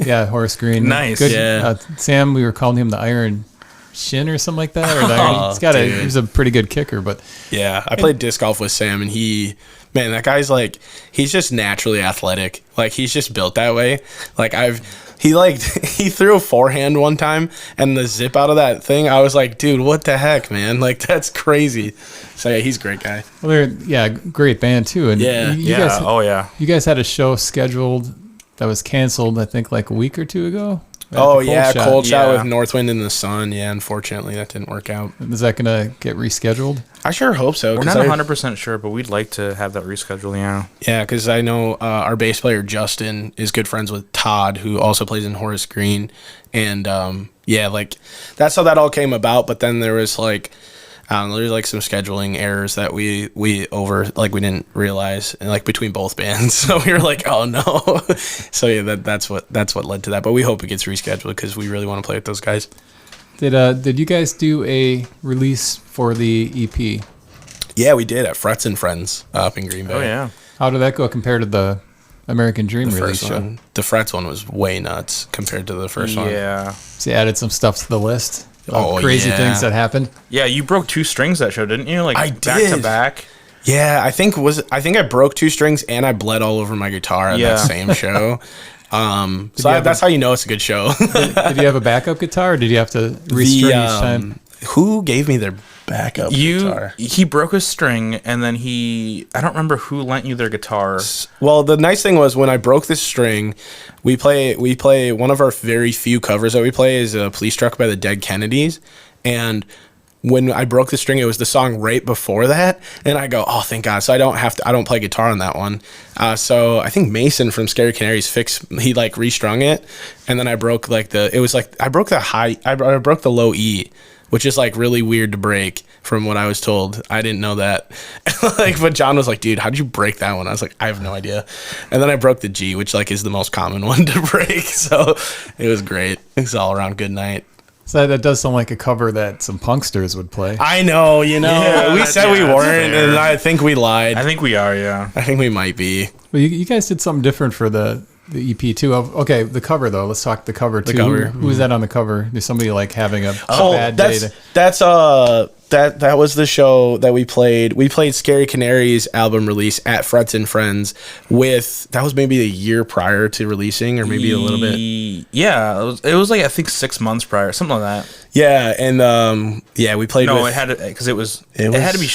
Horace Green. Nice. Good. Yeah. Sam, we were calling him the Iron Shin or something like that. Or the Iron, he's a pretty good kicker, but. Yeah, I played disc golf with Sam, and that guy's like, he's just naturally athletic. Like, he's just built that way. Like, he threw a forehand one time, and the zip out of that thing, I was like, dude, what the heck, man? Like, that's crazy. So, yeah, he's a great guy. Well, great band, too. And you guys, you guys had a show scheduled that was canceled, I think, like a week or two ago. Cold Shot with Northwind in the Sun. Yeah, unfortunately, that didn't work out. Is that going to get rescheduled? I sure hope so. We're not 100% sure, but we'd like to have that rescheduled, yeah. Yeah, because I know our bass player, Justin, is good friends with Todd, who also plays in Horace Green. And, that's how that all came about. But then there was, there's some scheduling errors that we didn't realize, and between both bands. So we were like, oh no. So yeah, that's what led to that. But we hope it gets rescheduled because we really want to play with those guys. Did you guys do a release for the EP? Yeah, we did at Frets and Friends up in Green Bay. Oh yeah. How did that go compared to the American Dream release show? The Frets one was way nuts compared to the first one. Yeah. So you added some stuff to the list. Crazy things that happened. Yeah, you broke 2 strings that show, didn't you? I back did. to back. Yeah, I think I broke 2 strings and I bled all over my guitar at that same show. That's how you know it's a good show. Did you have a backup guitar, or did you have to restring each time? Who gave me their backup guitar? He broke a string, and then I don't remember who lent you their guitar. Well, the nice thing was when I broke this string, we play one of our very few covers that we play is Police Truck by the Dead Kennedys, and when I broke the string, it was the song right before that, and I go, oh, thank God. So I don't play guitar on that one. So I think Mason from Scary Canaries he restrung it, and then I broke I broke the low E, which is really weird to break from what I was told. I didn't know that. But John was like, dude, how did you break that one? I was like, I have no idea. And then I broke the G, which is the most common one to break. So it was great. It was all around good night. So that does sound like a cover that some punksters would play. I know, we said we weren't, and I think we lied. I think we are, yeah. I think we might be. Well, you guys did something different for the EP too. Okay, the cover though. Let's talk the cover too. Who is that on the cover? There's somebody having a bad day. That was the show that we played. We played Scary Canaries album release at Frets and Friends that was maybe a year prior to releasing, or maybe a little bit. Yeah, it was I think 6 months prior, something like that. Yeah, and we played. No, it had to, because it had to be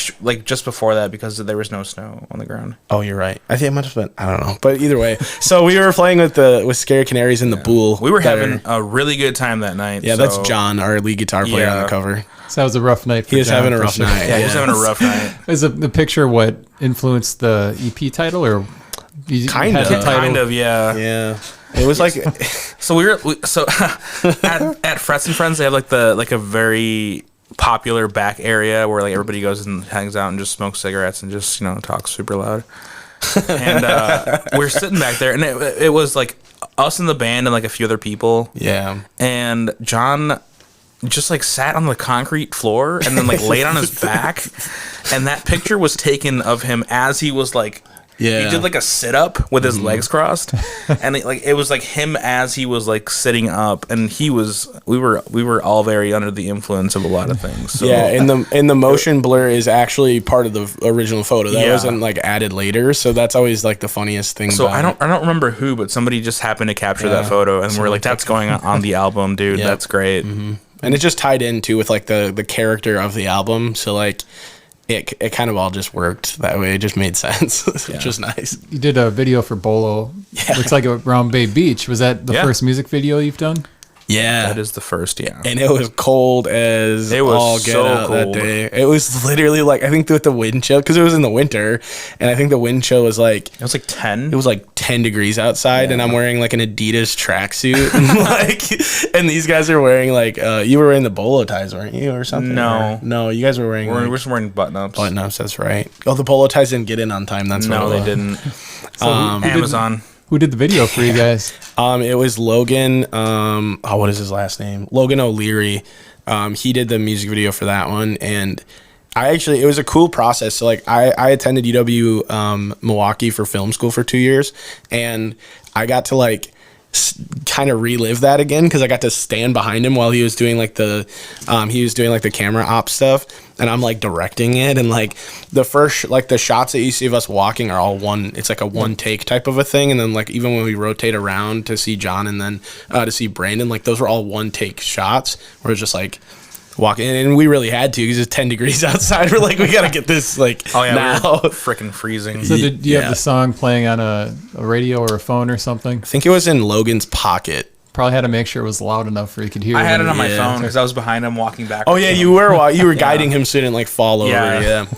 just before that because there was no snow on the ground. Oh, you're right. I think it might have been. I don't know, but either way. So we were playing with Scary Canaries in the B.O.L.O. We were having a really good time that night. Yeah, that's John, our lead guitar player on the cover. So that was a rough night for John. He was having a rough night. Yeah, he was having a rough night. Is the picture what influenced the EP title, or kind of, yeah. Yeah. It was so at Frets and Friends they have a very popular back area where everybody goes and hangs out and just smokes cigarettes and just talks super loud. And we're sitting back there, and it was us in the band and a few other people. Yeah. And John just sat on the concrete floor and then laid on his back, and that picture was taken of him as he was he did a sit up with his legs crossed, and it was him as he was sitting up, and we were all very under the influence of a lot of things. So. Yeah, and the motion blur is actually part of the original photo that wasn't added later, so that's always the funniest thing. So I don't remember who, but somebody just happened to capture that photo, and we're that's going on the album, dude. Yep. That's great. Mm-hmm. And it just tied into with the character of the album, so it kind of all just worked that way. It just made sense, which was nice. You did a video for B.O.L.O. Yeah. Looks like around Bay Beach. Was that the first music video you've done? Yeah. That is the first, yeah. And it was cold as all get out that day. It was literally I think with the wind chill, because it was in the winter, and I think the wind chill was it was 10? It was 10 degrees outside, and I'm wearing an Adidas tracksuit, and and these guys are wearing you were wearing the bolo ties, weren't you, or something? No. No, you guys were wearing we're just wearing button-ups. Button-ups, that's right. Oh, the polo ties didn't get in on time, that's no, what they didn't. So Amazon. Who did the video for you guys? It was Logan. What is his last name? Logan O'Leary. He did the music video for that one, and it was a cool process. So like I attended UW Milwaukee for film school for 2 years, and I got to like kind of relive that again because I got to stand behind him while he was doing like the camera op stuff, and I'm like directing it, and like the first like the shots that you see of us walking are all it's like a one take type of a thing, and then like even when we rotate around to see John and then to see Brandon, like those were all one take shots where it's just like walking, and we really had to because it's 10 degrees outside. We're like, we gotta get this like now. Freaking freezing. So did you have the song playing on a radio or a phone or something? I think it was in Logan's pocket. Probably had to make sure it was loud enough where you could hear. I had it on my phone because I was behind him walking back. Oh yeah, you were guiding him so he didn't like fall over.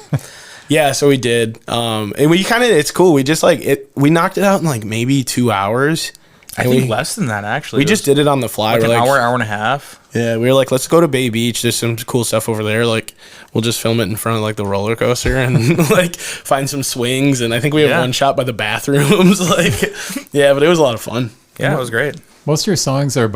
Yeah, so we did. And it's cool. We just we knocked it out in like maybe 2 hours. I think less than that, actually. We just did it on the fly. Like an hour and a half. Yeah, we were like, let's go to Bay Beach. There's some cool stuff over there. Like, we'll just film it in front of like the roller coaster and like find some swings. And I think we have one shot by the bathrooms. But it was a lot of fun. Yeah, it was great. Most of your songs are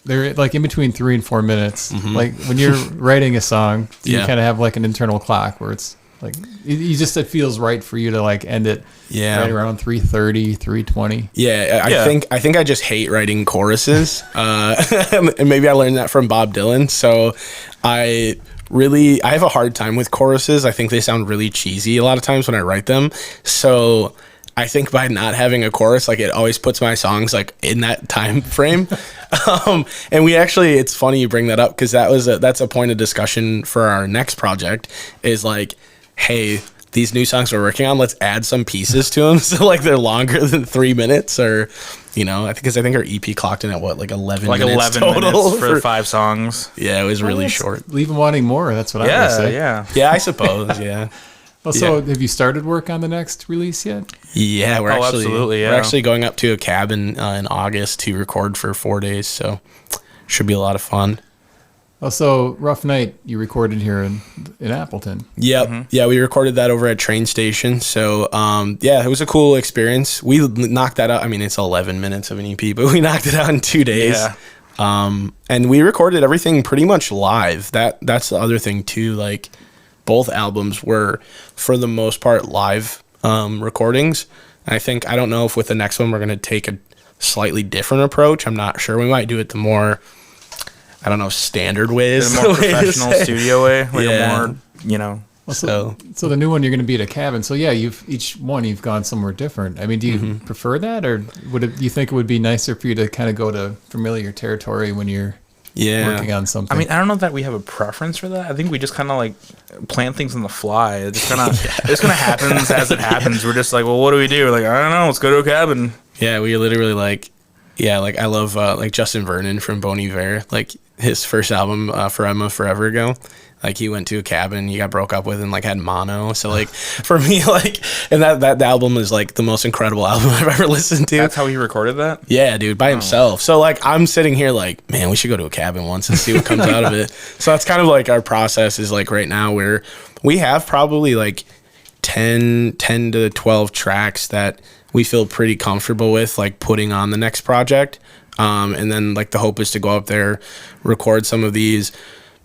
they're like in between 3 and 4 minutes. Mm-hmm. Like when you're writing a song, you kind of have like an internal clock where it's like it feels right for you to like end it right around 3:30, 3:20. I think I just hate writing choruses, and maybe I learned that from Bob Dylan. So I have a hard time with choruses. I think they sound really cheesy a lot of times when I write them. So I think by not having a chorus, like it always puts my songs like in that time frame. And it's funny you bring that up because that's a point of discussion for our next project is like, hey, these new songs we're working on, let's add some pieces to them so like they're longer than 3 minutes, or I think our EP clocked in at what, like 11 like minutes 11 total minutes for 5 songs. Yeah, it was really short. Leave them wanting more. That's what I would say. Yeah, I suppose. Yeah. Well, so have you started work on the next release yet? Yeah, we're absolutely. We're actually going up to a cabin in August to record for 4 days, so should be a lot of fun. Also, Rough Night, you recorded here in Appleton. Yep. Mm-hmm. Yeah, we recorded that over at Train Station. So, it was a cool experience. We knocked that out. I mean, it's 11 minutes of an EP, but we knocked it out in 2 days. Yeah. And we recorded everything pretty much live. That's the other thing, too. Like, both albums were, for the most part, live recordings. I don't know if with the next one we're going to take a slightly different approach. I'm not sure. We might do it the more, I don't know, standard ways. The more professional studio way. Like a more, Well, so the new one, you're going to be at a cabin. So, you've gone somewhere different. I mean, do you prefer that? Or do you think it would be nicer for you to kind of go to familiar territory when you're working on something? I mean, I don't know that we have a preference for that. I think we just kind of like plan things on the fly. It just kind of it's going to happen as it happens. We're just like, well, what do we do? We're like, I don't know. Let's go to a cabin. Yeah, we literally I love like Justin Vernon from Bon Iver, like his first album, Forever Ago. Like he went to a cabin, he got broke up with and like had mono. So like for me, like, and that album is like the most incredible album I've ever listened to. That's how he recorded that? Yeah, dude, by himself. So like I'm sitting here like, man, we should go to a cabin once and see what comes out of it. So that's kind of like our process is like right now where we have probably like 10 to 12 tracks that we feel pretty comfortable with like putting on the next project. And then like the hope is to go up there, record some of these,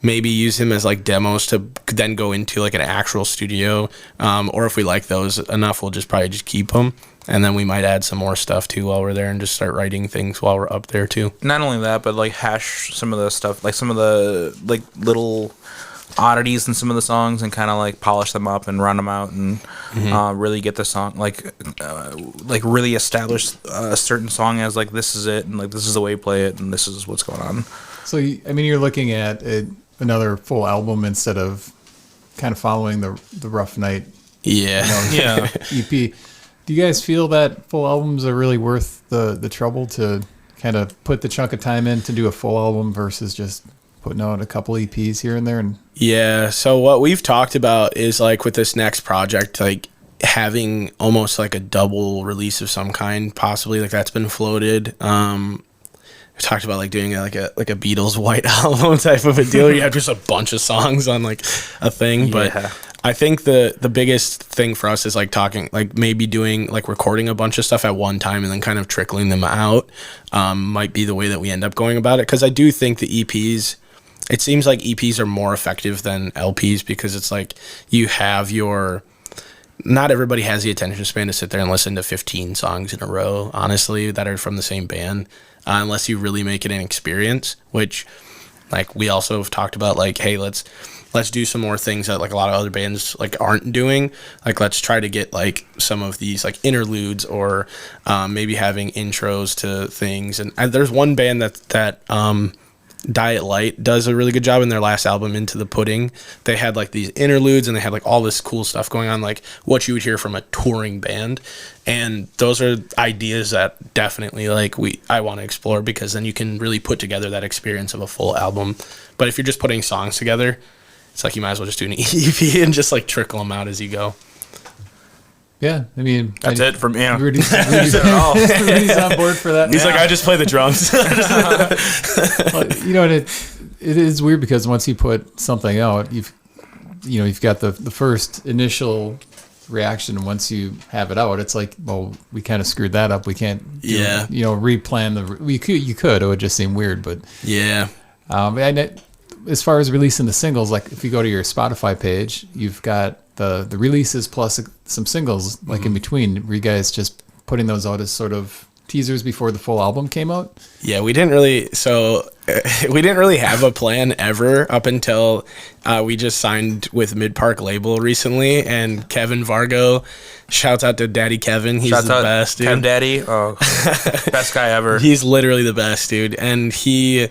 maybe use him as like demos to then go into like an actual studio. Or if we like those enough, we'll probably just keep them. And then we might add some more stuff too while we're there and just start writing things while we're up there too. Not only that, but like hash some of the stuff, like some of the like little oddities in some of the songs and kind of like polish them up and run them out and really get the song like really establish a certain song as like this is it and like this is the way you play it and this is what's going on. So I mean, you're looking at another full album instead of kind of following the Rough Night EP. Do you guys feel that full albums are really worth the trouble to kind of put the chunk of time in to do a full album versus just putting out a couple EPs here and there? Yeah, so what we've talked about is like with this next project, like having almost like a double release of some kind, possibly, like that's been floated. We talked about like doing like a Beatles White Album type of a deal. You have just a bunch of songs on like a thing, but I think the biggest thing for us is like talking, like maybe doing like recording a bunch of stuff at one time and then kind of trickling them out might be the way that we end up going about it. Because I do think the EPs, it seems like EPs are more effective than LPs because it's like you have your, not everybody has the attention span to sit there and listen to 15 songs in a row, honestly, that are from the same band, unless you really make it an experience, which like we also have talked about, like, hey, let's do some more things that like a lot of other bands like aren't doing. Like, let's try to get like some of these like interludes or maybe having intros to things. And there's one band that Diet Light does a really good job in their last album, Into the Pudding. They had like these interludes and they had like all this cool stuff going on, like what you would hear from a touring band. And those are ideas that definitely like I want to explore, because then you can really put together that experience of a full album. But if you're just putting songs together, it's like you might as well just do an EP and just like trickle them out as you go. Yeah, I mean, that's it from me. Rudy's on board for that. He's like, I just play the drums. Well, you know, it is weird because once you put something out, you've got the first initial reaction. Once you have it out, it's like, well, we kind of screwed that up. We can't, replan you could. It would just seem weird, but yeah. And as far as releasing the singles, like if you go to your Spotify page, you've got the releases plus some singles like in between. Were you guys just putting those out as sort of teasers before the full album came out? Yeah, we didn't really have a plan ever up until we just signed with Midpark Label recently, and Kevin Vargo, shouts out to Daddy Kevin. He's the best, dude. Kev Daddy, best guy ever. He's literally the best, dude. And he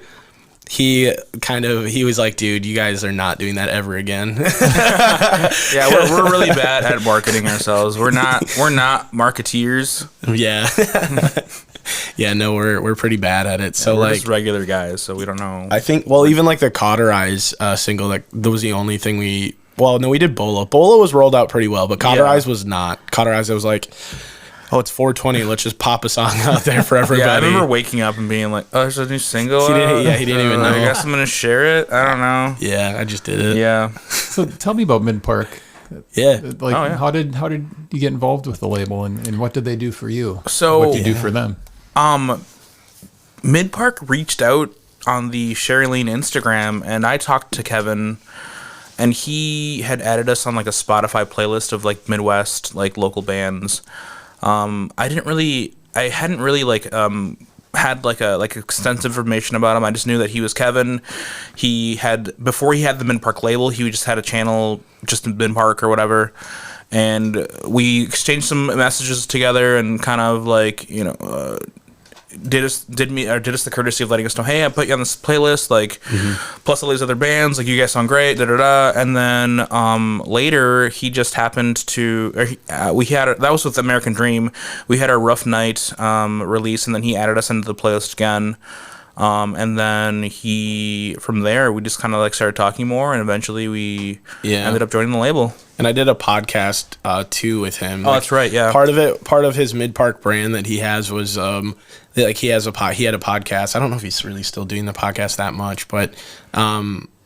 was like, dude, you guys are not doing that ever again. Yeah, we're really bad at marketing ourselves. We're not marketeers. Yeah. Yeah, no, we're pretty bad at it. So we're like just regular guys, so we don't know. I think, well, even like the Cauterize single, that was the only thing we did B.O.L.O. B.O.L.O was rolled out pretty well, but Cauterize was not. Cauterize, it was like, oh, it's 420. Let's just pop a song out there for everybody. Yeah, I remember waking up and being like, oh, there's a new single. He didn't even know. I guess I'm going to share it. I don't know. Yeah, I just did it. Yeah. So tell me about Midpark. Yeah. Like, how did you get involved with the label, and what did they do for you? So what did you do for them? Midpark reached out on the sherrylane Instagram, and I talked to Kevin, and he had added us on like a Spotify playlist of like Midwest, like local bands. I hadn't really had like extensive information about him. I just knew that he was Kevin. Before he had the Midpark label, he just had a channel just in Midpark or whatever. And we exchanged some messages together and kind of like, did us the courtesy of letting us know, hey, I put you on this playlist, like, plus all these other bands, like, you guys sound great, and then later he just happened to, that was with American Dream. We had our Rough Night release, and then he added us into the playlist again. And then from there, we just kind of like started talking more, and eventually we ended up joining the label. And I did a podcast too with him. Oh, that's right, yeah. Part of his Midpark brand that he has was like he had a podcast. I don't know if he's really still doing the podcast that much, but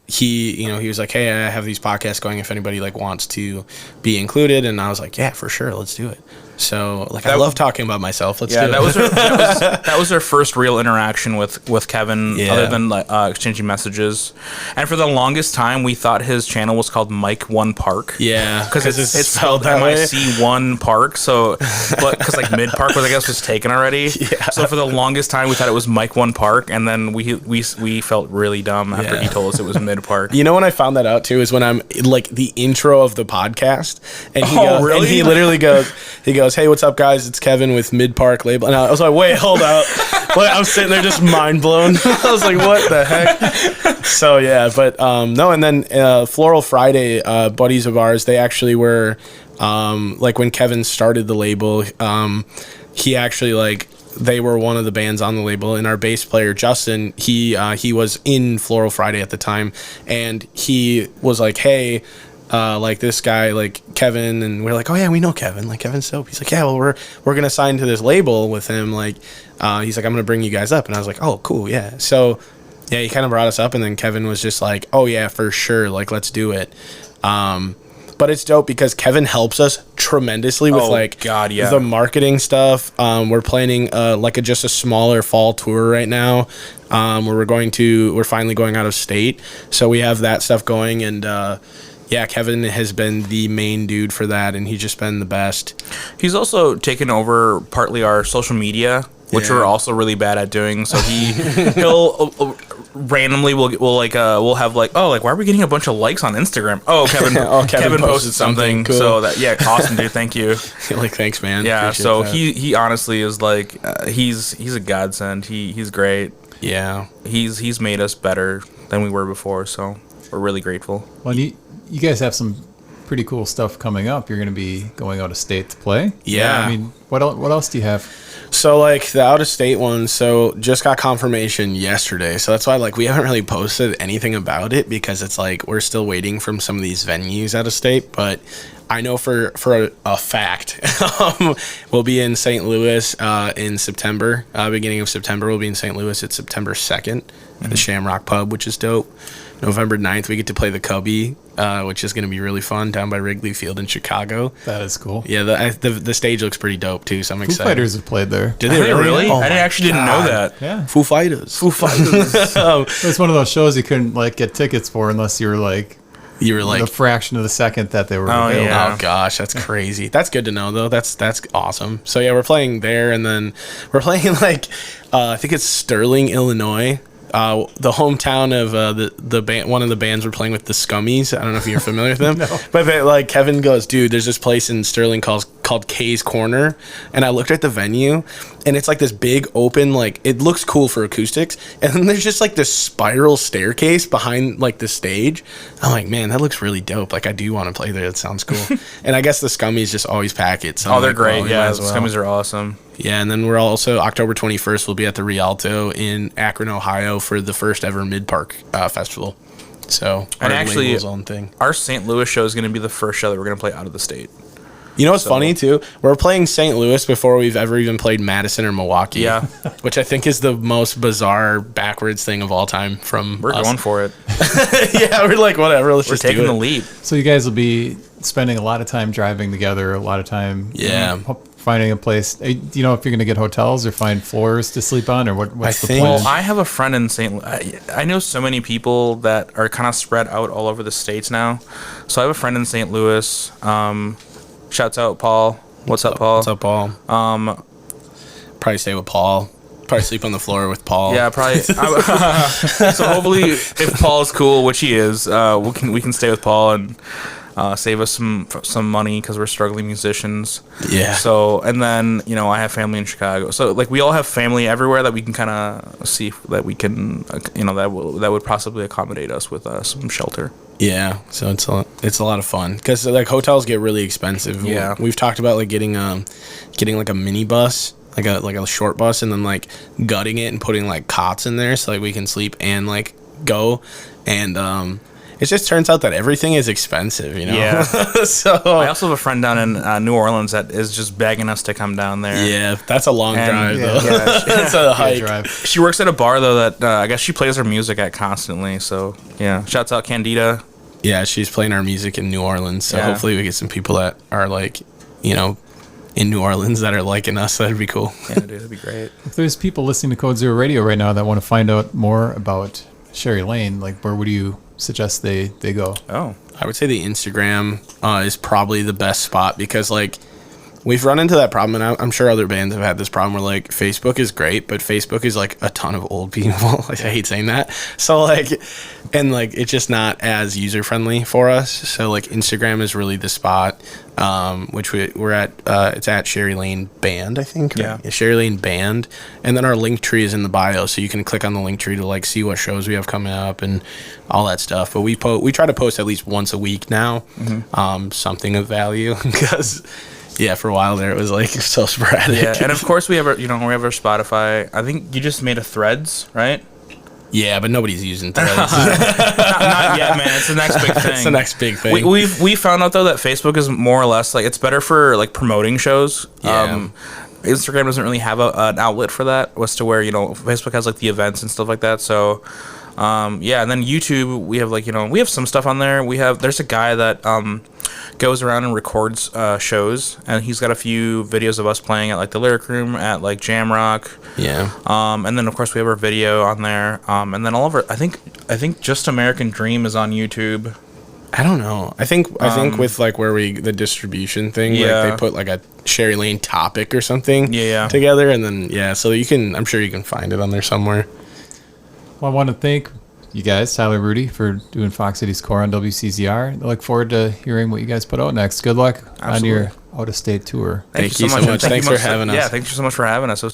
he was like, hey, I have these podcasts going if anybody like wants to be included, and I was like, yeah, for sure, let's do it. So like, I love talking about myself. Let's do it. That was our first real interaction with Kevin, other than exchanging messages. And for the longest time, we thought his channel was called Mike One Park. Yeah, because it's spelled MIC1 Park. So, but because like Midpark was taken already. Yeah. So for the longest time, we thought it was Mike One Park, and then we felt really dumb after he told us it was Midpark. You know when I found that out too is when I'm like the intro of the podcast, and he literally goes, hey, what's up, guys? It's Kevin with Midpark Label. And I was like, wait, hold up. Like, I was sitting there just mind blown. I was like, what the heck? So, yeah, but no, and then Floral Friday, buddies of ours, they actually were, like, when Kevin started the label, he actually, like, they were one of the bands on the label, and our bass player, Justin, he was in Floral Friday at the time, and he was like, hey, like this guy, like Kevin, and we're like, oh yeah, we know Kevin, like Kevin Soap. He's like, yeah, well, we're gonna sign to this label with him. Like, he's like, I'm gonna bring you guys up, and I was like, oh, cool, yeah. So, yeah, he kind of brought us up, and then Kevin was just like, oh yeah, for sure, like let's do it. But it's dope because Kevin helps us tremendously with the marketing stuff. We're planning just a smaller fall tour right now, where we're finally going out of state, so we have that stuff going. And Kevin has been the main dude for that, and he's just been the best. He's also taken over partly our social media, which we're also really bad at doing. So he'll randomly we'll have why are we getting a bunch of likes on Instagram? Oh, Kevin posted something. Cool. So awesome, dude. Thank you. Thanks, man. Yeah. Appreciate so that. He honestly is he's a godsend. He's great. Yeah. He's made us better than we were before. So we're really grateful. Well, you guys have some pretty cool stuff coming up. You're going to be going out of state to play. Yeah. I mean, what else do you have? So the out of state ones, so just got confirmation yesterday. So that's why we haven't really posted anything about it, because it's we're still waiting from some of these venues out of state. But I know for a fact, we'll be in St. Louis in September. Beginning of September, we'll be in St. Louis. It's September 2nd at the Shamrock Pub, which is dope. November 9th, we get to play the Cubby, which is going to be really fun down by Wrigley Field in Chicago. That is cool. Yeah, the stage looks pretty dope, too, so I'm excited. Foo Fighters have played there. Did they really? Oh, I actually didn't know that. Yeah. Foo Fighters. It's one of those shows you couldn't get tickets for unless you were the fraction of the second that they were available. Yeah. Oh gosh, that's crazy. That's good to know though. That's awesome. So yeah, we're playing there, and then we're playing I think it's Sterling, Illinois. The hometown of the band, one of the bands we're playing with, the Scummies. I don't know if you're familiar with them. No. But Kevin goes, dude, there's this place in Sterling called Kay's Corner, and I looked at the venue, and it's this big open, it looks cool for acoustics, and then there's just this spiral staircase behind the stage. I'm man, that looks really dope. I do want to play there. That sounds cool. And I guess the Scummies just always pack it. So they're great. Yeah, the Scummies are awesome. Yeah, and then we're also October 21st. We'll be at the Rialto in Akron, Ohio, for the first ever Midpark Festival. So and actually, own thing. Our St. Louis show is going to be the first show that we're going to play out of the state. You know what's funny too? We're playing St. Louis before we've ever even played Madison or Milwaukee. Yeah, which I think is the most bizarre, backwards thing of all time. We're going for it. Yeah, we're whatever. We're taking the lead. So you guys will be spending a lot of time driving together, a lot of time. Finding a place. Do you know if you're going to get hotels or find floors to sleep on, or what's the plan? Well, I have a friend in St. Louis. I know so many people that are kind of spread out all over the states now. So I have a friend in St. Louis. Shouts out Paul. What's up, Paul? What's up, Paul? Probably stay with Paul. Probably sleep on the floor with Paul. Yeah, probably. So hopefully, if Paul's cool, which he is, we can stay with Paul and save us some money because we're struggling musicians. Yeah. So, and then I have family in Chicago. So we all have family everywhere that we can kind of see if that we can that would possibly accommodate us with some shelter. Yeah. So it's a lot of fun because hotels get really expensive. Yeah. We've talked about getting a mini bus. Like a short bus, and then gutting it and putting cots in there so we can sleep and go, and it just turns out that everything is expensive, Yeah. So I also have a friend down in New Orleans that is just begging us to come down there. Yeah, that's a long drive though. Yeah, that's a hike. Drive. She works at a bar though that I guess she plays her music at constantly. So yeah, shouts out Candida. Yeah, she's playing our music in New Orleans. So hopefully we get some people that are in New Orleans that are liking us. That'd be cool. Yeah, dude, that'd be great. If there's people listening to Code Zero Radio right now that want to find out more about Sherry Lane, where would you suggest they go? Oh, I would say the Instagram is probably the best spot because we've run into that problem, and I'm sure other bands have had this problem where Facebook is great, but Facebook is a ton of old people. I hate saying that. So and it's just not as user friendly for us. So Instagram is really the spot, which we're at. It's at Sherrylane Band, I think. Yeah, Sherrylane Band, and then our link tree is in the bio, so you can click on the link tree to see what shows we have coming up and all that stuff. But we try to post at least once a week now, something of value because. Yeah, for a while there, it was so sporadic. Yeah, and of course we have our Spotify. I think you just made a Threads, right? Yeah, but nobody's using Threads. not yet, man. It's the next big thing. It's the next big thing. We found out though that Facebook is more or less it's better for promoting shows. Yeah. Instagram doesn't really have an outlet for that. Was to where Facebook has the events and stuff like that. So. And then YouTube, we have we have some stuff on there. There's a guy that goes around and records shows, and he's got a few videos of us playing at like the Lyric Room, at like Jamrock. Yeah. And then of course we have our video on there. And then all of our, I think Just American Dream is on YouTube. I don't know. I think with like where the distribution thing, like they put like a Sherry Lane topic or something together, and then so I'm sure you can find it on there somewhere. Well, I want to thank you guys, Tyler, Rudy, for doing Fox Cities Core on WCZR. I look forward to hearing what you guys put out next. Good luck on your out-of-state tour. Thank you so much. Thanks for having us. Yeah, thank you so much for having us.